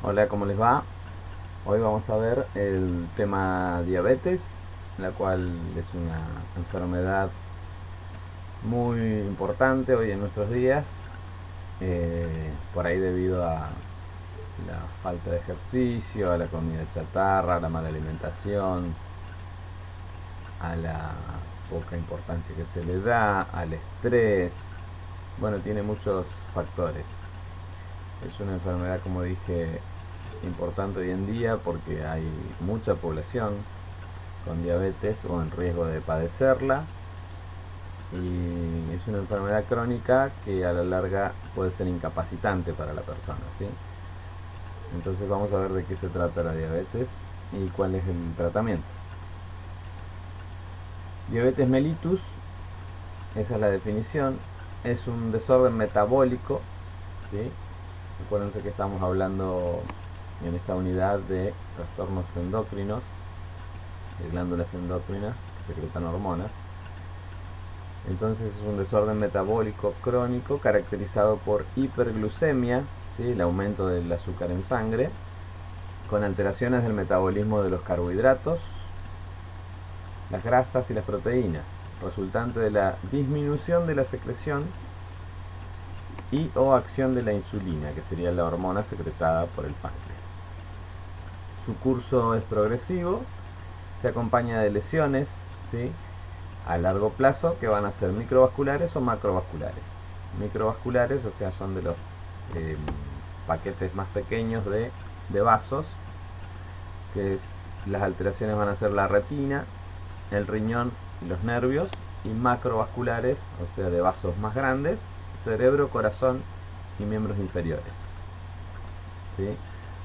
Hola, ¿cómo les va? Hoy vamos a ver el tema diabetes, la cual es una enfermedad muy importante hoy en nuestros días, por ahí debido a la falta de ejercicio, a la comida chatarra, a la mala alimentación, a la poca importancia que se le da, al estrés. Bueno, tiene muchos factores. Es una enfermedad, como dije, importante hoy en día porque hay mucha población con diabetes o en riesgo de padecerla, y es una enfermedad crónica que a la larga puede ser incapacitante para la persona, ¿sí? Entonces vamos a ver de qué se trata la diabetes y cuál es el tratamiento. Diabetes mellitus, esa es la definición, es un desorden metabólico, ¿sí? Acuérdense que estamos hablando en esta unidad de trastornos endocrinos, de glándulas endocrinas que secretan hormonas. Entonces es un desorden metabólico crónico caracterizado por hiperglucemia, ¿sí? El aumento del azúcar en sangre, con alteraciones del metabolismo de los carbohidratos, las grasas y las proteínas, resultante de la disminución de la secreción y o acción de la insulina, que sería la hormona secretada por el páncreas. Su curso es progresivo, se acompaña de lesiones, ¿sí? A largo plazo, que van a ser microvasculares o macrovasculares. Microvasculares, o sea, son de los eh, paquetes más pequeños de vasos, que es, las alteraciones van a ser la retina, el riñón y los nervios, y macrovasculares, o sea, de vasos más grandes, cerebro, corazón y miembros inferiores, ¿sí?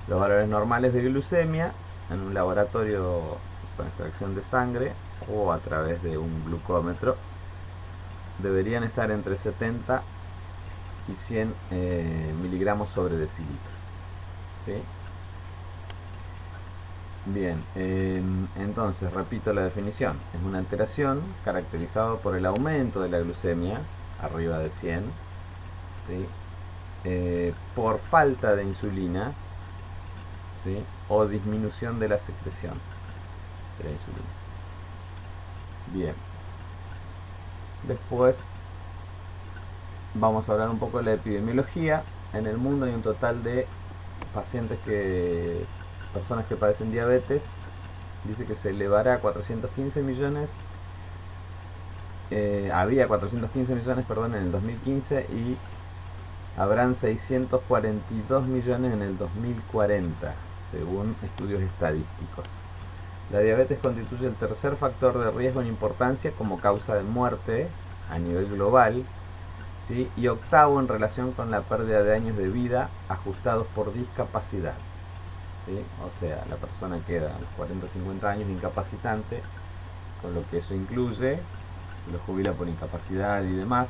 Los valores normales de glucemia en un laboratorio con extracción de sangre o a través de un glucómetro deberían estar entre 70 y 100 miligramos sobre decilitro, ¿sí? Bien, entonces repito la definición. Es una alteración caracterizada por el aumento de la glucemia arriba de 100, ¿sí? Por falta de insulina, ¿sí? O disminución de la secreción de la insulina. Bien, después vamos a hablar un poco de la epidemiología. En el mundo hay un total de personas que padecen diabetes. Dice que se elevará a 415 millones, había 415 millones, perdón, en el 2015, y habrán 642 millones en el 2040, según estudios estadísticos. La diabetes constituye el tercer factor de riesgo en importancia como causa de muerte a nivel global, ¿sí? Y octavo en relación con la pérdida de años de vida ajustados por discapacidad, ¿sí? O sea, la persona queda a los 40 o 50 años incapacitante, con lo que eso incluye, lo jubila por incapacidad y demás,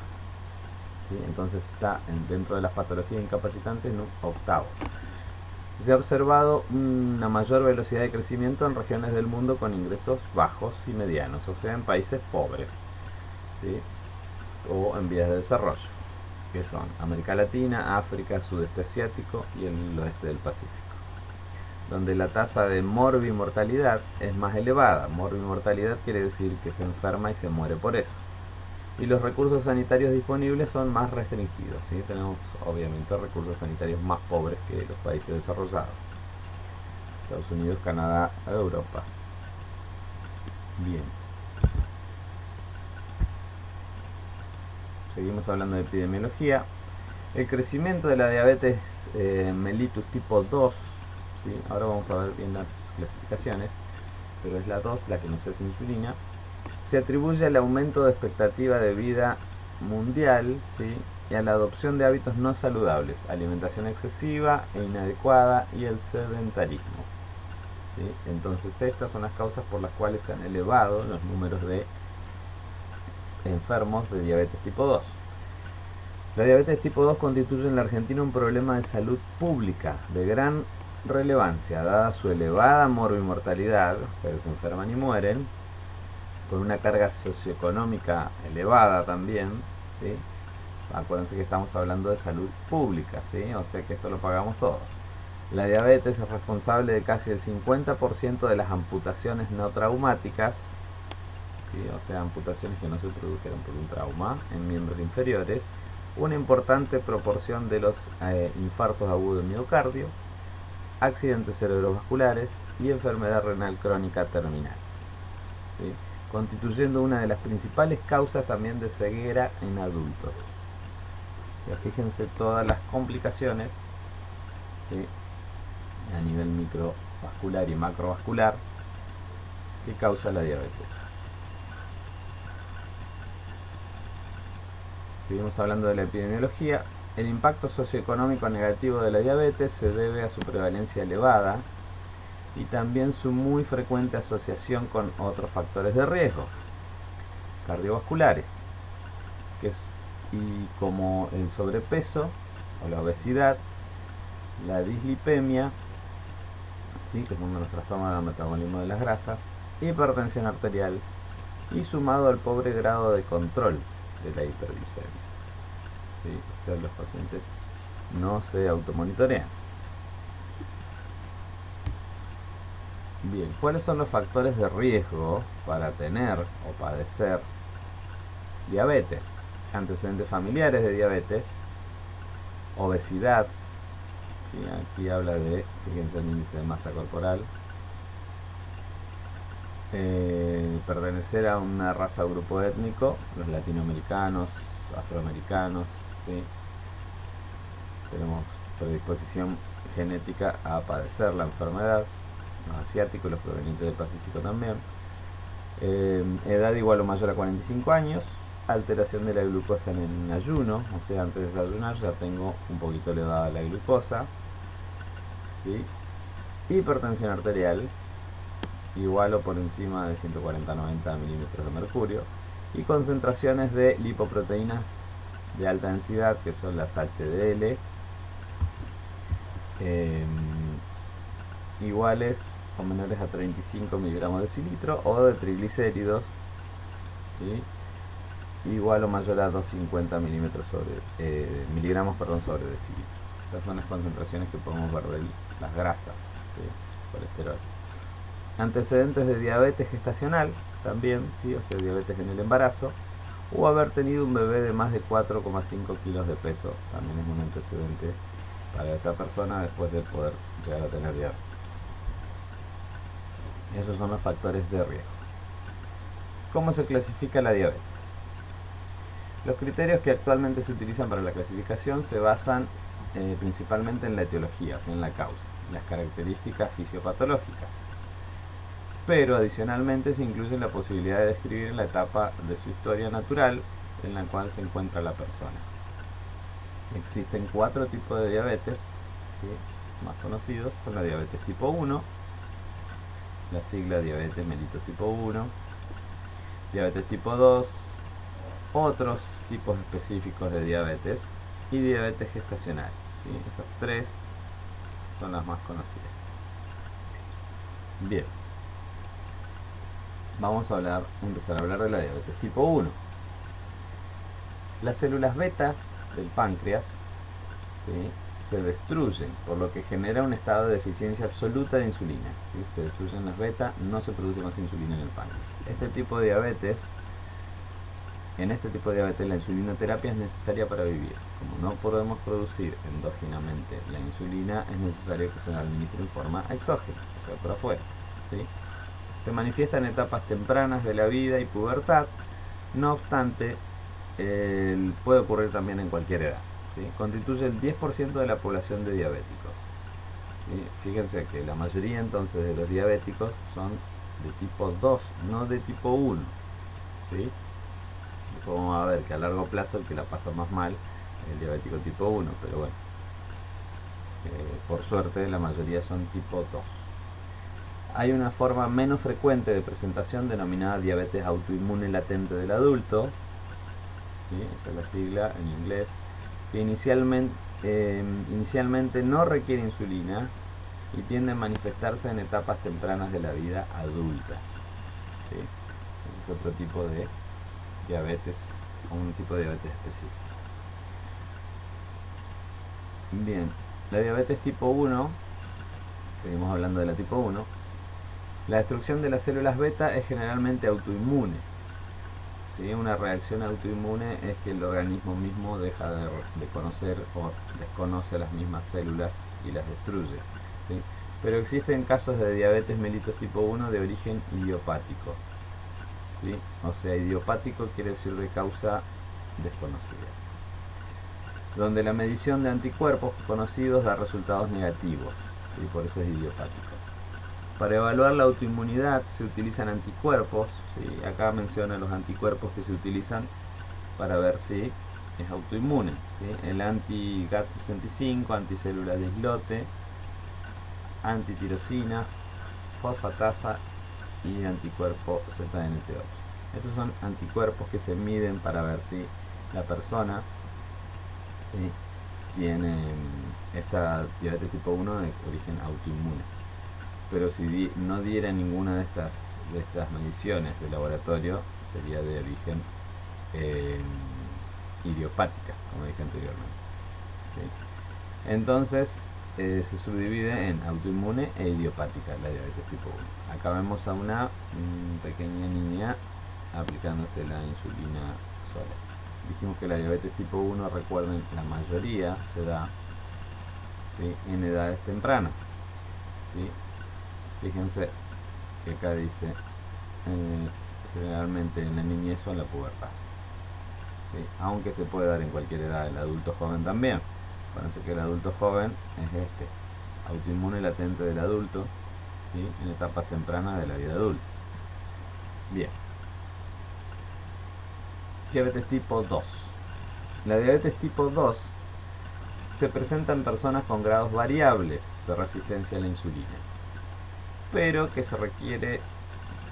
¿sí? Entonces está dentro de las patologías incapacitantes en un octavo. Se ha observado una mayor velocidad de crecimiento en regiones del mundo con ingresos bajos y medianos, o sea, en países pobres, ¿sí? O en vías de desarrollo, que son América Latina, África, Sudeste Asiático y el oeste del Pacífico, donde la tasa de morbimortalidad es más elevada. Morbimortalidad quiere decir que se enferma y se muere por eso. Y los recursos sanitarios disponibles son más restringidos, ¿sí? Tenemos obviamente recursos sanitarios más pobres que los países desarrollados, Estados Unidos, Canadá, Europa. Bien, seguimos hablando de epidemiología. El crecimiento de la diabetes mellitus tipo 2, ¿sí? Ahora vamos a ver bien las clasificaciones, pero es la 2 la que nos hace insulina. Se atribuye al aumento de expectativa de vida mundial, ¿sí? Y a la adopción de hábitos no saludables, alimentación excesiva e inadecuada y el sedentarismo, ¿sí? Entonces estas son las causas por las cuales se han elevado los números de enfermos de diabetes tipo 2. La diabetes tipo 2 constituye en la Argentina un problema de salud pública de gran relevancia, dada su elevada morbimortalidad, o sea que se enferman y mueren, con una carga socioeconómica elevada también, ¿sí? Acuérdense que estamos hablando de salud pública, ¿sí? O sea que esto lo pagamos todos. La diabetes es responsable de casi el 50% de las amputaciones no traumáticas, ¿sí? O sea, amputaciones que no se produjeron por un trauma en miembros inferiores, una importante proporción de los infartos agudos de miocardio, accidentes cerebrovasculares y enfermedad renal crónica terminal, ¿sí? Constituyendo una de las principales causas también de ceguera en adultos. Ya fíjense todas las complicaciones, ¿sí? A nivel microvascular y macrovascular que causa la diabetes. Seguimos hablando de la epidemiología. El impacto socioeconómico negativo de la diabetes se debe a su prevalencia elevada y también su muy frecuente asociación con otros factores de riesgo cardiovasculares, y como el sobrepeso o la obesidad, la dislipemia, ¿sí? Que es uno de los trastornos del metabolismo de las grasas, hipertensión arterial y sumado al pobre grado de control de la hiperglicemia, ¿sí? O sea, los pacientes no se automonitorean. Bien, ¿cuáles son los factores de riesgo para tener o padecer diabetes? Antecedentes familiares de diabetes, obesidad, ¿sí? Aquí habla de, fíjense, el índice de masa corporal, pertenecer a una raza o grupo étnico, los latinoamericanos, afroamericanos, ¿sí? Tenemos predisposición genética a padecer la enfermedad, los asiáticos, los provenientes del Pacífico también. Edad igual o mayor a 45 años, alteración de la glucosa en ayuno, o sea, antes de desayunar ya tengo un poquito elevada la glucosa, ¿sí? Hipertensión arterial, igual o por encima de 140-90 milímetros de mercurio, y concentraciones de lipoproteínas de alta densidad, que son las HDL, iguales o menores a 35 miligramos de decilitro, o de triglicéridos, ¿sí? Igual o mayor a 250 miligramos sobre decilitro. Estas son las concentraciones que podemos ver de las grasas, ¿sí? Colesterol. Antecedentes de diabetes gestacional también, ¿sí? O sea, diabetes en el embarazo, o haber tenido un bebé de más de 4,5 kilos de peso también es un antecedente para esa persona después de poder llegar a tener diabetes. Esos son los factores de riesgo. ¿Cómo se clasifica la diabetes? Los criterios que actualmente se utilizan para la clasificación se basan principalmente en la etiología, en la causa, en las características fisiopatológicas. Pero adicionalmente se incluye la posibilidad de describir la etapa de su historia natural en la cual se encuentra la persona. Existen 4 tipos de diabetes, ¿sí? Más conocidos son la diabetes tipo 1, la sigla diabetes mellitus tipo 1, diabetes tipo 2, otros tipos específicos de diabetes y diabetes gestacional, ¿sí? Estas 3 son las más conocidas. Bien, vamos a empezar a hablar de la diabetes tipo 1. Las células beta del páncreas, ¿sí? Se destruyen, por lo que genera un estado de deficiencia absoluta de insulina, ¿sí? Se destruyen las beta, no se produce más insulina en el páncreas. En este tipo de diabetes la insulinoterapia es necesaria para vivir. Como no podemos producir endógenamente la insulina, es necesario que se la administre en forma exógena, o sea, por afuera, ¿sí? Se manifiesta en etapas tempranas de la vida y pubertad, no obstante, puede ocurrir también en cualquier edad, ¿sí? Constituye el 10% de la población de diabéticos, ¿sí? Fíjense que la mayoría entonces de los diabéticos son de tipo 2, no de tipo 1, ¿sí? Vamos a ver que a largo plazo el que la pasa más mal es el diabético tipo 1, pero bueno, por suerte la mayoría son tipo 2. Hay una forma menos frecuente de presentación denominada diabetes autoinmune latente del adulto, ¿sí? Esa es la sigla en inglés, que inicialmente no requiere insulina y tiende a manifestarse en etapas tempranas de la vida adulta, ¿sí? Ese es otro tipo de diabetes, o un tipo de diabetes específico. Bien, la diabetes tipo 1 seguimos hablando de la tipo 1, la destrucción de las células beta es generalmente autoinmune. ¿Sí? Una reacción autoinmune es que el organismo mismo deja de conocer o desconoce las mismas células y las destruye. ¿Sí? Pero existen casos de diabetes mellitus tipo 1 de origen idiopático. ¿Sí? O sea, idiopático quiere decir de causa desconocida, donde la medición de anticuerpos conocidos da resultados negativos, y por eso es idiopático. Para evaluar la autoinmunidad se utilizan anticuerpos, ¿sí? Acá menciona los anticuerpos que se utilizan para ver si es autoinmune, ¿sí? El anti-GAT65, anticélulas de islote, antitirosina, fosfatasa y anticuerpo ZNT8. Estos son anticuerpos que se miden para ver si la persona, ¿sí?, tiene esta diabetes tipo 1 de origen autoinmune. Pero si no diera ninguna de estas mediciones de laboratorio, sería de origen idiopática, como dije anteriormente. ¿Sí? Entonces se subdivide en autoinmune e idiopática la diabetes tipo 1. Acá vemos a una pequeña niña aplicándose la insulina sola. Dijimos que la diabetes tipo 1, recuerden, la mayoría se da, ¿sí?, en edades tempranas. ¿Sí? Fíjense que acá dice generalmente en la niñez o en la pubertad. ¿Sí? Aunque se puede dar en cualquier edad, el adulto joven también. Acuérdense que el adulto joven es autoinmune latente del adulto, ¿sí?, en etapas tempranas de la vida adulta. Bien. Diabetes tipo 2. La diabetes tipo 2 se presenta en personas con grados variables de resistencia a la insulina, pero que se requiere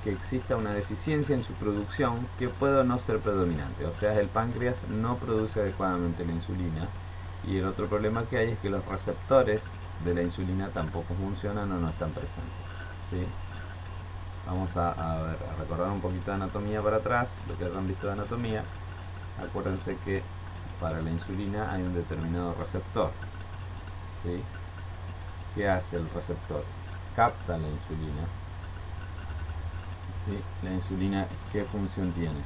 que exista una deficiencia en su producción que pueda no ser predominante. O sea, el páncreas no produce adecuadamente la insulina, y el otro problema que hay es que los receptores de la insulina tampoco funcionan o no están presentes. ¿Sí? Vamos a recordar un poquito de anatomía para atrás, lo que hayan visto de anatomía. Acuérdense que para la insulina hay un determinado receptor. ¿Sí? ¿Qué hace el receptor? Capta la insulina. ¿Sí? La insulina, ¿qué función tiene?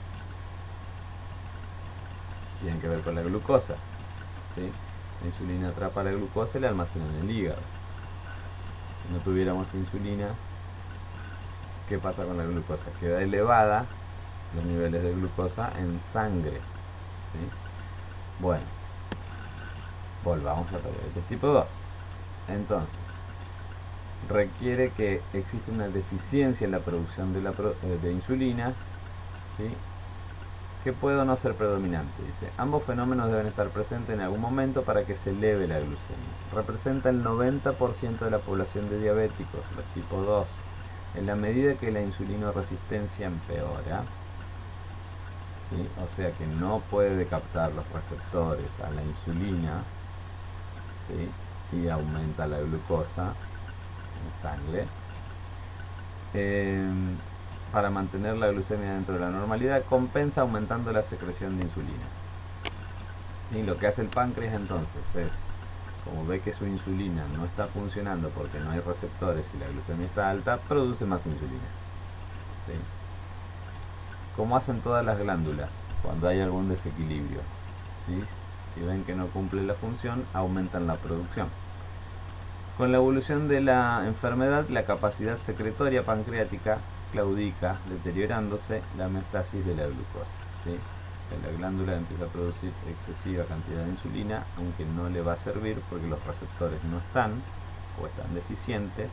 Tiene que ver con la glucosa. ¿Sí? La insulina atrapa la glucosa y la almacena en el hígado. Si no tuviéramos insulina, ¿qué pasa con la glucosa? Queda elevada los niveles de glucosa en sangre. ¿Sí? Bueno, volvamos a la diabetes tipo 2. Entonces, requiere que exista una deficiencia en la producción de insulina, ¿sí?, que puede no ser predominante. Dice, ambos fenómenos deben estar presentes en algún momento para que se eleve la glucemia. Representa el 90% de la población de diabéticos, los tipo 2. En la medida que la insulinoresistencia empeora, ¿sí?, o sea que no puede captar los receptores a la insulina, ¿sí?, y aumenta la glucosa en sangre, para mantener la glucemia dentro de la normalidad, compensa aumentando la secreción de insulina. Y lo que hace el páncreas entonces es, como ve que su insulina no está funcionando porque no hay receptores y la glucemia está alta, produce más insulina. ¿Sí? Como hacen todas las glándulas cuando hay algún desequilibrio. ¿Sí? Si ven que no cumple la función, aumentan la producción. Con la evolución de la enfermedad, la capacidad secretoria pancreática claudica, deteriorándose la homeostasis de la glucosa. ¿Sí? O sea, la glándula empieza a producir excesiva cantidad de insulina, aunque no le va a servir porque los receptores no están o están deficientes.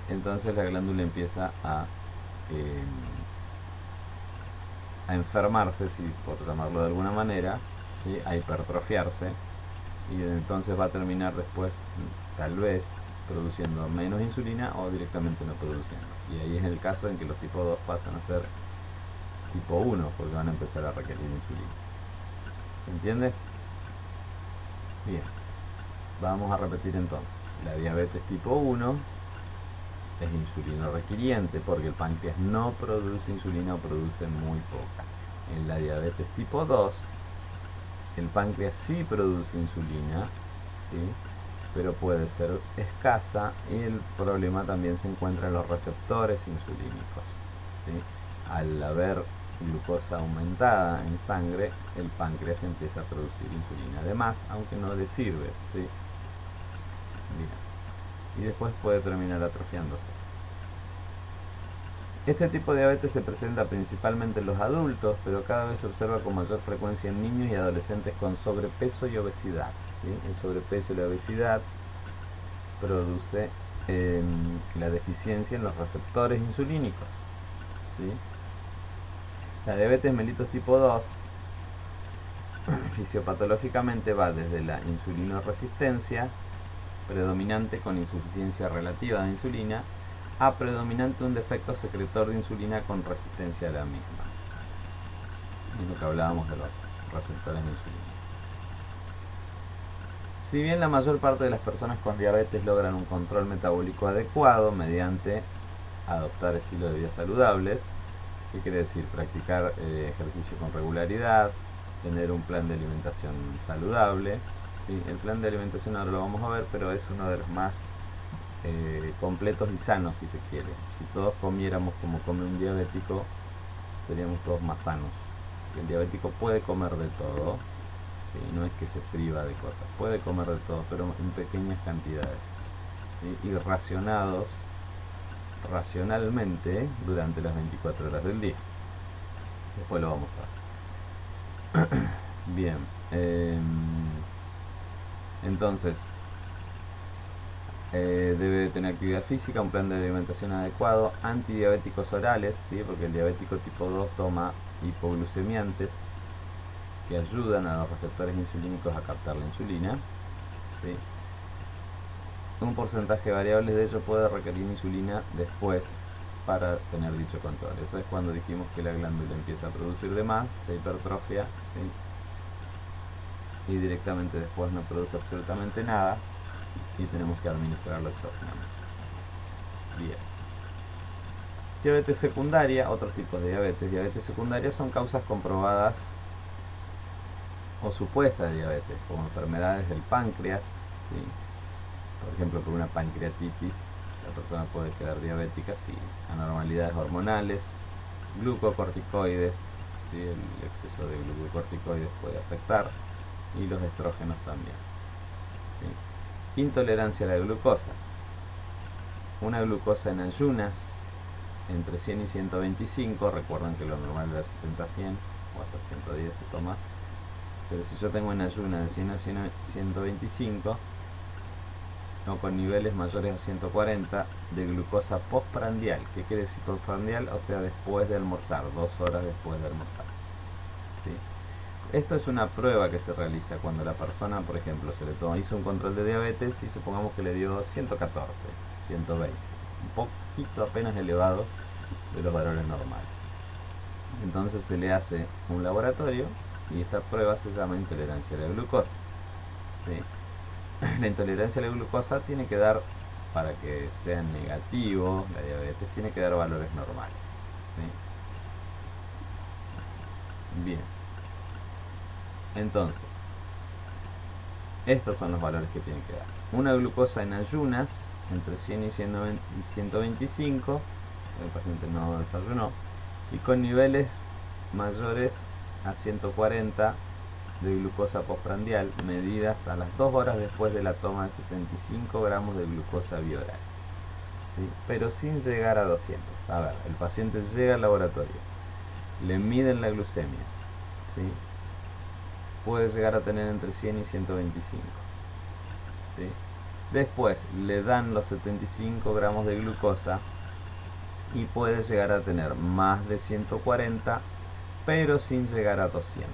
Entonces la glándula empieza a enfermarse, si por llamarlo de alguna manera, ¿sí?, a hipertrofiarse, y entonces va a terminar después, tal vez, produciendo menos insulina o directamente no produciendo. Y ahí es el caso en que los tipo 2 pasan a ser tipo 1, porque van a empezar a requerir insulina. ¿Se entiende? Bien, vamos a repetir entonces. La diabetes tipo 1 es insulino requiriente porque el páncreas no produce insulina o produce muy poca. En la diabetes tipo 2, el páncreas sí produce insulina, ¿sí?, pero puede ser escasa, y el problema también se encuentra en los receptores insulínicos, ¿sí? Al haber glucosa aumentada en sangre, el páncreas empieza a producir insulina de más, aunque no le sirve, ¿sí? Mira. Y después puede terminar atrofiándose. Este tipo de diabetes se presenta principalmente en los adultos, pero cada vez se observa con mayor frecuencia en niños y adolescentes con sobrepeso y obesidad, ¿sí? El sobrepeso y la obesidad produce la deficiencia en los receptores insulínicos, ¿sí? La diabetes mellitus tipo 2 fisiopatológicamente va desde la insulinoresistencia predominante con insuficiencia relativa de insulina a predominante un defecto secretor de insulina con resistencia a la misma. Es lo que hablábamos de los receptores de insulina. Si bien la mayor parte de las personas con diabetes logran un control metabólico adecuado mediante adoptar estilos de vida saludables, ¿qué quiere decir? Practicar ejercicio con regularidad, tener un plan de alimentación saludable, ¿sí? El plan de alimentación ahora lo vamos a ver, pero es uno de los más completos y sanos, si se quiere. Si todos comiéramos como come un diabético, seríamos todos más sanos. El diabético puede comer de todo, ¿sí? No es que se priva de cosas, puede comer de todo, pero en pequeñas cantidades, ¿sí? Y racionados racionalmente durante las 24 horas del día. Después lo vamos a ver. Bien, entonces debe tener actividad física, un plan de alimentación adecuado, antidiabéticos orales, ¿sí? Porque el diabético tipo 2 toma hipoglucemiantes que ayudan a los receptores insulínicos a captar la insulina, ¿sí? Un porcentaje variable de ello puede requerir insulina después para tener dicho control. Eso es cuando dijimos que la glándula empieza a producir de más, se hipertrofia, ¿sí? Y directamente después no produce absolutamente nada y tenemos que administrarlo exógenamente. Bien. Diabetes secundaria, otros tipos de diabetes. Diabetes secundaria son causas comprobadas o supuestas de diabetes, como enfermedades del páncreas, ¿sí? Por ejemplo, por una pancreatitis, la persona puede quedar diabética, sí. Anormalidades hormonales, glucocorticoides, ¿sí? El exceso de glucocorticoides puede afectar, y los estrógenos también, ¿sí? Intolerancia a la glucosa. Una glucosa en ayunas entre 100 y 125, recuerden que lo normal era 70 a 100 o hasta 110 se toma, pero si yo tengo en ayuna de 100 a 125 o con niveles mayores a 140 de glucosa postprandial. ¿Qué quiere decir postprandial? O sea, después de almorzar, 2 horas después de almorzar, ¿sí? Esto es una prueba que se realiza cuando la persona, por ejemplo, hizo un control de diabetes y supongamos que le dio 114, 120, un poquito apenas elevado de los valores normales. Entonces se le hace un laboratorio y esta prueba se llama intolerancia a la glucosa, ¿sí? La intolerancia a la glucosa tiene que dar, para que sea negativo la diabetes, tiene que dar valores normales, ¿sí? Bien, entonces estos son los valores que tiene que dar. Una glucosa en ayunas entre 100 y 125, el paciente no desayunó, y con niveles mayores a 140 de glucosa postprandial, medidas a las 2 horas después de la toma de 75 gramos de glucosa bioral, ¿sí? Pero sin llegar a 200. A ver, el paciente llega al laboratorio, le miden la glucemia, ¿sí? Puede llegar a tener entre 100 y 125, ¿sí? Después le dan los 75 gramos de glucosa y puede llegar a tener más de 140, pero sin llegar a 200,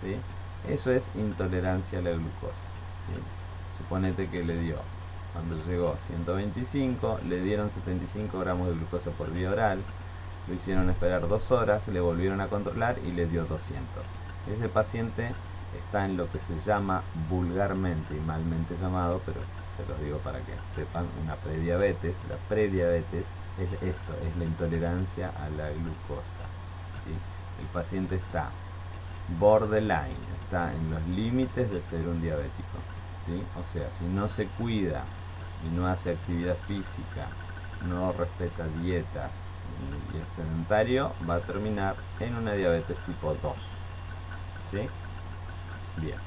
¿sí? Eso es intolerancia a la glucosa, ¿sí? Suponete que le dio, cuando llegó 125, le dieron 75 gramos de glucosa por vía oral, lo hicieron esperar 2 horas, le volvieron a controlar y le dio 200. Ese paciente está en lo que se llama vulgarmente y malmente llamado, pero se los digo para que sepan, una prediabetes. La prediabetes es esto, es la intolerancia a la glucosa, ¿sí? El paciente está borderline, está en los límites de ser un diabético, ¿sí? O sea, si no se cuida y no hace actividad física, no respeta dietas y es sedentario, va a terminar en una diabetes tipo 2. ¿Sí? Bien.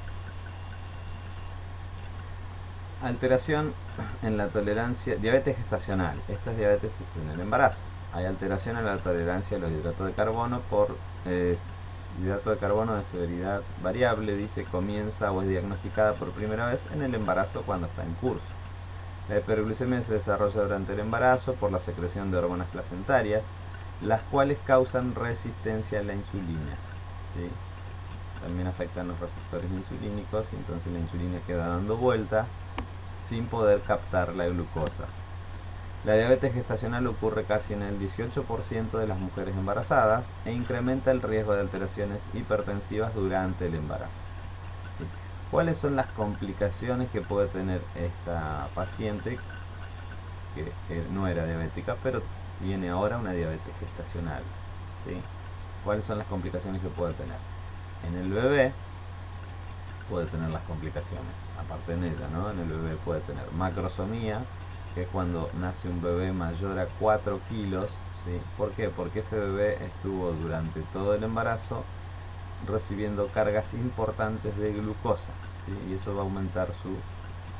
Alteración en la tolerancia, diabetes gestacional. Esta es diabetes en el embarazo. Hay alteración en la tolerancia a los hidratos de carbono por hidrato de carbono de severidad variable, dice, comienza o es diagnosticada por primera vez en el embarazo cuando está en curso. La hiperglucemia se desarrolla durante el embarazo por la secreción de hormonas placentarias, las cuales causan resistencia a la insulina. ¿Sí? También afectan los receptores insulínicos y entonces la insulina queda dando vuelta sin poder captar la glucosa. La diabetes gestacional ocurre casi en el 18% de las mujeres embarazadas e incrementa el riesgo de alteraciones hipertensivas durante el embarazo. ¿Sí? ¿Cuáles son las complicaciones que puede tener esta paciente que no era diabética, pero tiene ahora una diabetes gestacional? ¿Sí? ¿Cuáles son las complicaciones que puede tener? En el bebé puede tener las complicaciones, aparte en ella, ¿no? En el bebé puede tener macrosomía, que es cuando nace un bebé mayor a 4 kilos, ¿sí? ¿Por qué? Porque ese bebé estuvo durante todo el embarazo recibiendo cargas importantes de glucosa, ¿sí? Y eso va a aumentar su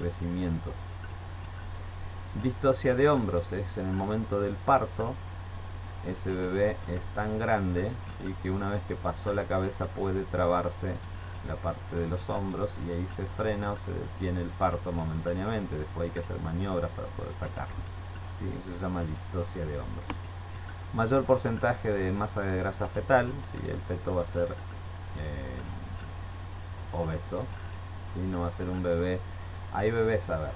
crecimiento. Distocia de hombros es en el momento del parto, ese bebé es tan grande, ¿sí? Que una vez que pasó la cabeza puede trabarse la parte de los hombros y ahí se frena o se detiene el parto momentáneamente. Después hay que hacer maniobras para poder sacarlo, ¿sí? Eso se llama distocia de hombros. Mayor porcentaje de masa de grasa fetal, ¿sí? El feto va a ser obeso, ¿sí? No va a ser un bebé. Hay bebés, a ver,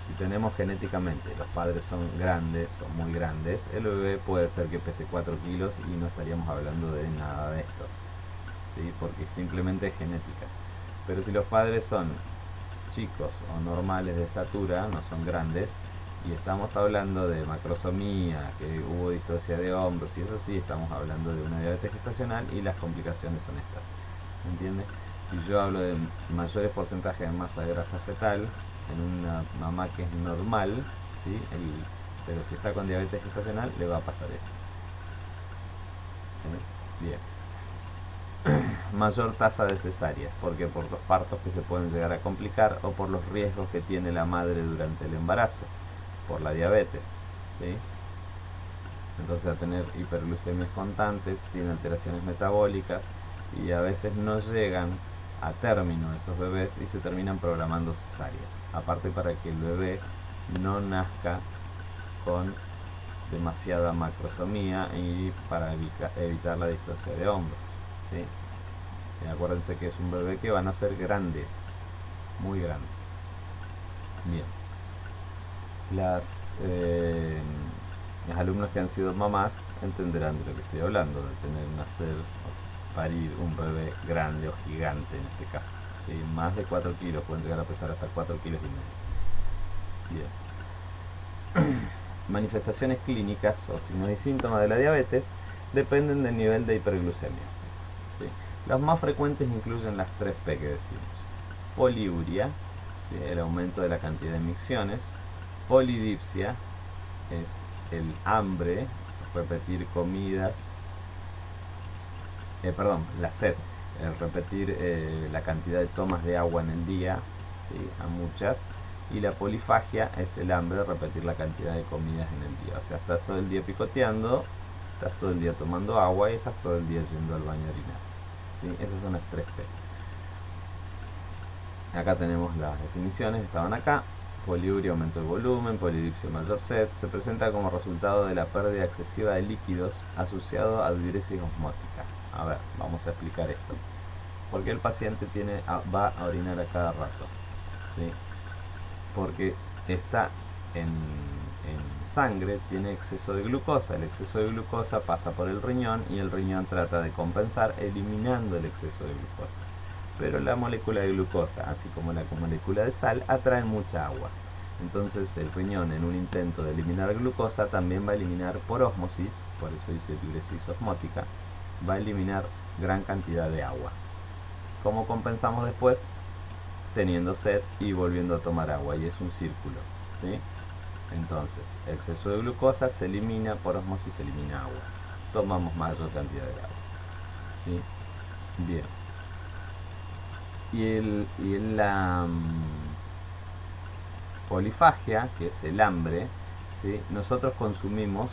si tenemos genéticamente, los padres son grandes o muy grandes, el bebé puede ser que pese 4 kilos y no estaríamos hablando de nada de esto, ¿sí? Porque simplemente es genética. Pero si los padres son chicos o normales de estatura, no son grandes, y estamos hablando de macrosomía, que hubo distocia de hombros, y eso sí, estamos hablando de una diabetes gestacional y las complicaciones son estas. ¿Me entiendes? Si yo hablo de mayores porcentajes de masa de grasa fetal en una mamá que es normal, ¿sí? Pero si está con diabetes gestacional, le va a pasar eso. ¿Sí? Bien. Mayor tasa de cesáreas, porque por los partos que se pueden llegar a complicar o por los riesgos que tiene la madre durante el embarazo, por la diabetes, ¿sí? Entonces a tener hiperglucemias constantes, tiene alteraciones metabólicas y a veces no llegan a término esos bebés y se terminan programando cesáreas. Aparte para que el bebé no nazca con demasiada macrosomía y para evitar la distocia de hombros, ¿sí? Y acuérdense que es un bebé que van a ser grande, muy grande. Bien. Las alumnos que han sido mamás entenderán de lo que estoy hablando, de tener, nacer, parir un bebé grande o gigante en este caso. ¿Sí? Más de 4 kilos, pueden llegar a pesar hasta 4 kilos y medio. Bien. Manifestaciones clínicas o signos y síntomas de la diabetes dependen del nivel de hiperglucemia. ¿Sí? Los más frecuentes incluyen las 3P que decimos. Poliuria, ¿sí? El aumento de la cantidad de micciones. Polidipsia es el hambre, repetir comidas, la sed, repetir la cantidad de tomas de agua en el día, ¿sí? A muchas. Y la polifagia es el hambre, repetir la cantidad de comidas en el día. O sea, estás todo el día picoteando, estás todo el día tomando agua y estás todo el día yendo al baño a orinar, ¿sí? Esas son las 3P. Acá tenemos las definiciones, estaban acá. Poliuria, aumento de volumen, polidipsia, mayor sed, se presenta como resultado de la pérdida excesiva de líquidos asociado a diuresis osmótica. A ver, vamos a explicar esto. ¿Por qué el paciente va a orinar a cada rato? ¿Sí? Porque está en sangre, tiene exceso de glucosa. El exceso de glucosa pasa por el riñón y el riñón trata de compensar eliminando el exceso de glucosa. Pero la molécula de glucosa, así como la molécula de sal, atraen mucha agua. Entonces el riñón, en un intento de eliminar glucosa, también va a eliminar por ósmosis, por eso dice diuresis osmótica, va a eliminar gran cantidad de agua. ¿Cómo compensamos después? teniendo sed y volviendo a tomar agua, y es un círculo, ¿sí? Entonces, exceso de glucosa se elimina por osmosis, se elimina agua. Tomamos mayor cantidad de agua, ¿sí? Bien. La polifagia, que es el hambre, ¿sí? Nosotros consumimos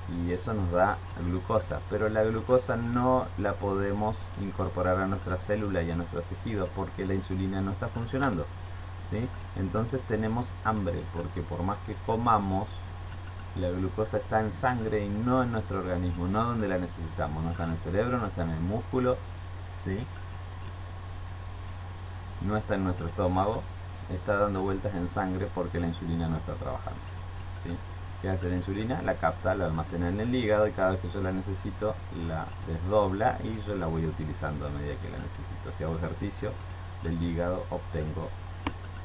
y eso nos da glucosa, pero la glucosa no la podemos incorporar a nuestra célula y a nuestros tejidos porque la insulina no está funcionando, ¿sí? Entonces tenemos hambre porque por más que comamos, la glucosa está en sangre y no en nuestro organismo, no donde la necesitamos, no está en el cerebro, no está en el músculo, ¿sí? No está en nuestro estómago, está dando vueltas en sangre porque la insulina no está trabajando, ¿sí? ¿Qué hace la insulina? La capta, la almacena en el hígado y cada vez que yo la necesito la desdobla y yo la voy utilizando a medida que la necesito. Si hago ejercicio del hígado obtengo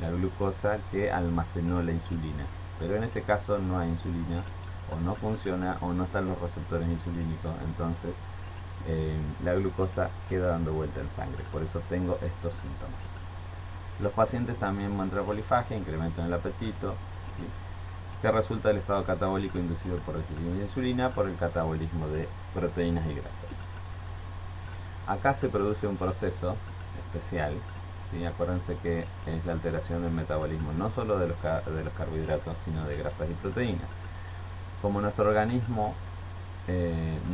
la glucosa que almacenó la insulina, pero en este caso no hay insulina, o no funciona o no están los receptores insulínicos, entonces la glucosa queda dando vuelta en sangre, por eso tengo estos síntomas. Los pacientes también muestran polifagia, incrementan el apetito, ¿sí? Que resulta del estado catabólico inducido por el exceso de insulina por el catabolismo de proteínas y grasas. Acá se produce un proceso especial, ¿sí? Acuérdense que es la alteración del metabolismo no solo de los carbohidratos, sino de grasas y proteínas. Como nuestro organismo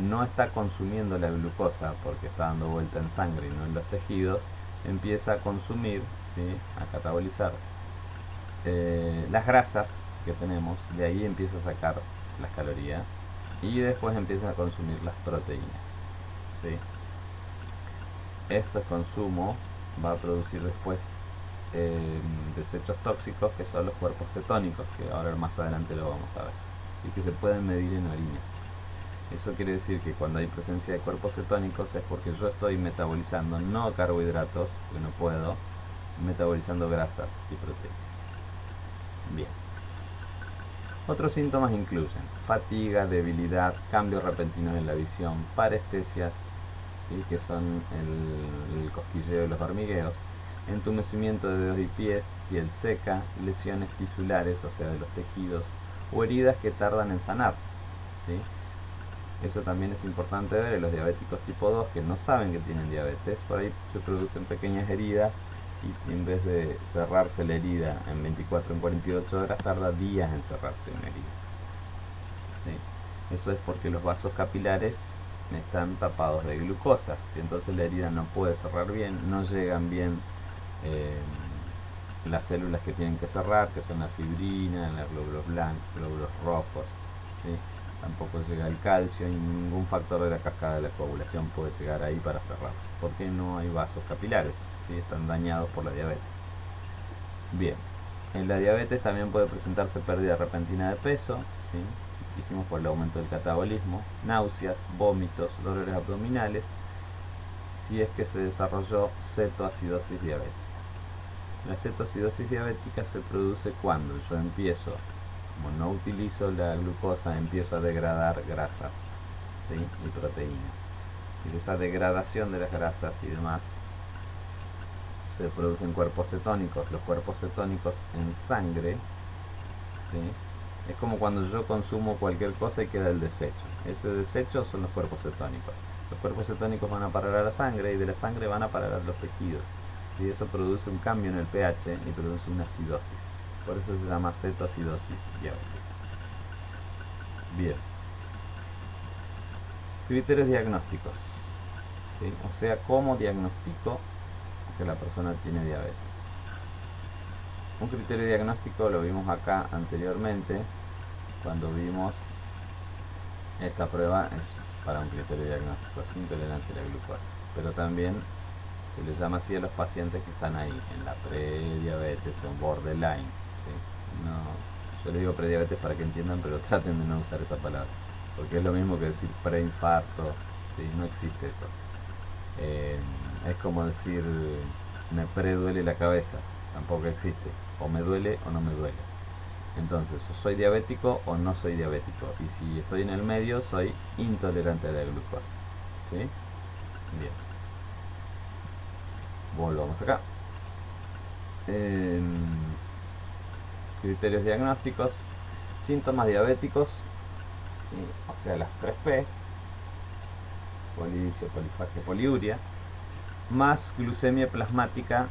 no está consumiendo la glucosa porque está dando vuelta en sangre y no en los tejidos, empieza a consumir, ¿sí? A catabolizar las grasas que tenemos, de ahí empieza a sacar las calorías y después empieza a consumir las proteínas, ¿sí? Este consumo va a producir después desechos tóxicos que son los cuerpos cetónicos, que ahora más adelante lo vamos a ver, y que se pueden medir en orina. Eso quiere decir que cuando hay presencia de cuerpos cetónicos es porque yo estoy metabolizando no carbohidratos, que no puedo, metabolizando grasas y proteínas. Bien. Otros síntomas incluyen fatiga, debilidad, cambios repentinos en la visión, parestesias, ¿sí? Que son el cosquilleo y los hormigueos, entumecimiento de dedos y pies, piel seca, lesiones tisulares, o sea, de los tejidos, o heridas que tardan en sanar, ¿sí? Eso también es importante ver en los diabéticos tipo 2 que no saben que tienen diabetes. Por ahí se producen pequeñas heridas y en vez de cerrarse la herida en 24 en 48 horas, tarda días en cerrarse una herida, ¿sí? Eso es porque los vasos capilares están tapados de glucosa, y entonces la herida no puede cerrar bien, no llegan bien las células que tienen que cerrar, que son la fibrina, los glóbulos blancos, glóbulos rojos, ¿sí? Tampoco llega el calcio y ningún factor de la cascada de la coagulación puede llegar ahí para cerrar, porque no hay vasos capilares, ¿sí? Están dañados por la diabetes. Bien, en la diabetes también puede presentarse pérdida repentina de peso, ¿sí? Dijimos por el aumento del catabolismo, náuseas, vómitos, dolores abdominales, si es que se desarrolló cetoacidosis diabética. La cetoacidosis diabética se produce cuando yo empiezo, como no utilizo la glucosa, empiezo a degradar grasas, ¿sí? Y proteínas. Y de esa degradación de las grasas y demás se producen cuerpos cetónicos. Los cuerpos cetónicos en sangre, ¿sí? Es como cuando yo consumo cualquier cosa y queda el desecho. Ese desecho son los cuerpos cetónicos. Los cuerpos cetónicos van a parar a la sangre y de la sangre van a parar a los tejidos. Y eso produce un cambio en el pH y produce una acidosis. Por eso se llama cetoacidosis diabética. Bien. Criterios diagnósticos, ¿sí? O sea, ¿cómo diagnostico que la persona tiene diabetes? Un criterio diagnóstico lo vimos acá anteriormente, cuando vimos esta prueba es para un criterio diagnóstico, es intolerancia a la glucosa. Pero también se les llama así a los pacientes que están ahí, en la prediabetes o borderline, ¿sí? No, yo les digo prediabetes para que entiendan, pero traten de no usar esa palabra, porque es lo mismo que decir preinfarto, ¿sí? No existe eso. Es como decir me preduele la cabeza, tampoco existe. O me duele o no me duele. Entonces, o soy diabético o no soy diabético. Y si estoy en el medio, soy intolerante a la glucosa, ¿sí? Bien. Volvamos acá. criterios diagnósticos, síntomas diabéticos, ¿sí? O sea, las 3P, polidipsia, polifagia, poliuria, más glucemia plasmática,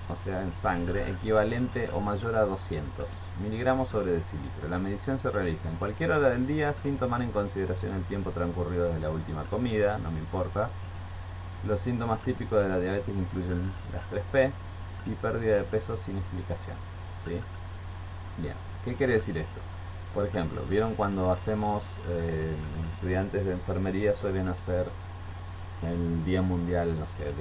o sea, en sangre, equivalente o mayor a 200 miligramos sobre decilitro. La medición se realiza en cualquier hora del día sin tomar en consideración el tiempo transcurrido desde la última comida, no me importa. Los síntomas típicos de la diabetes incluyen las 3P y pérdida de peso sin explicación, ¿sí? Bien, ¿qué quiere decir esto? Por ejemplo, ¿vieron cuando hacemos, estudiantes de enfermería suelen hacer el Día Mundial, no sé,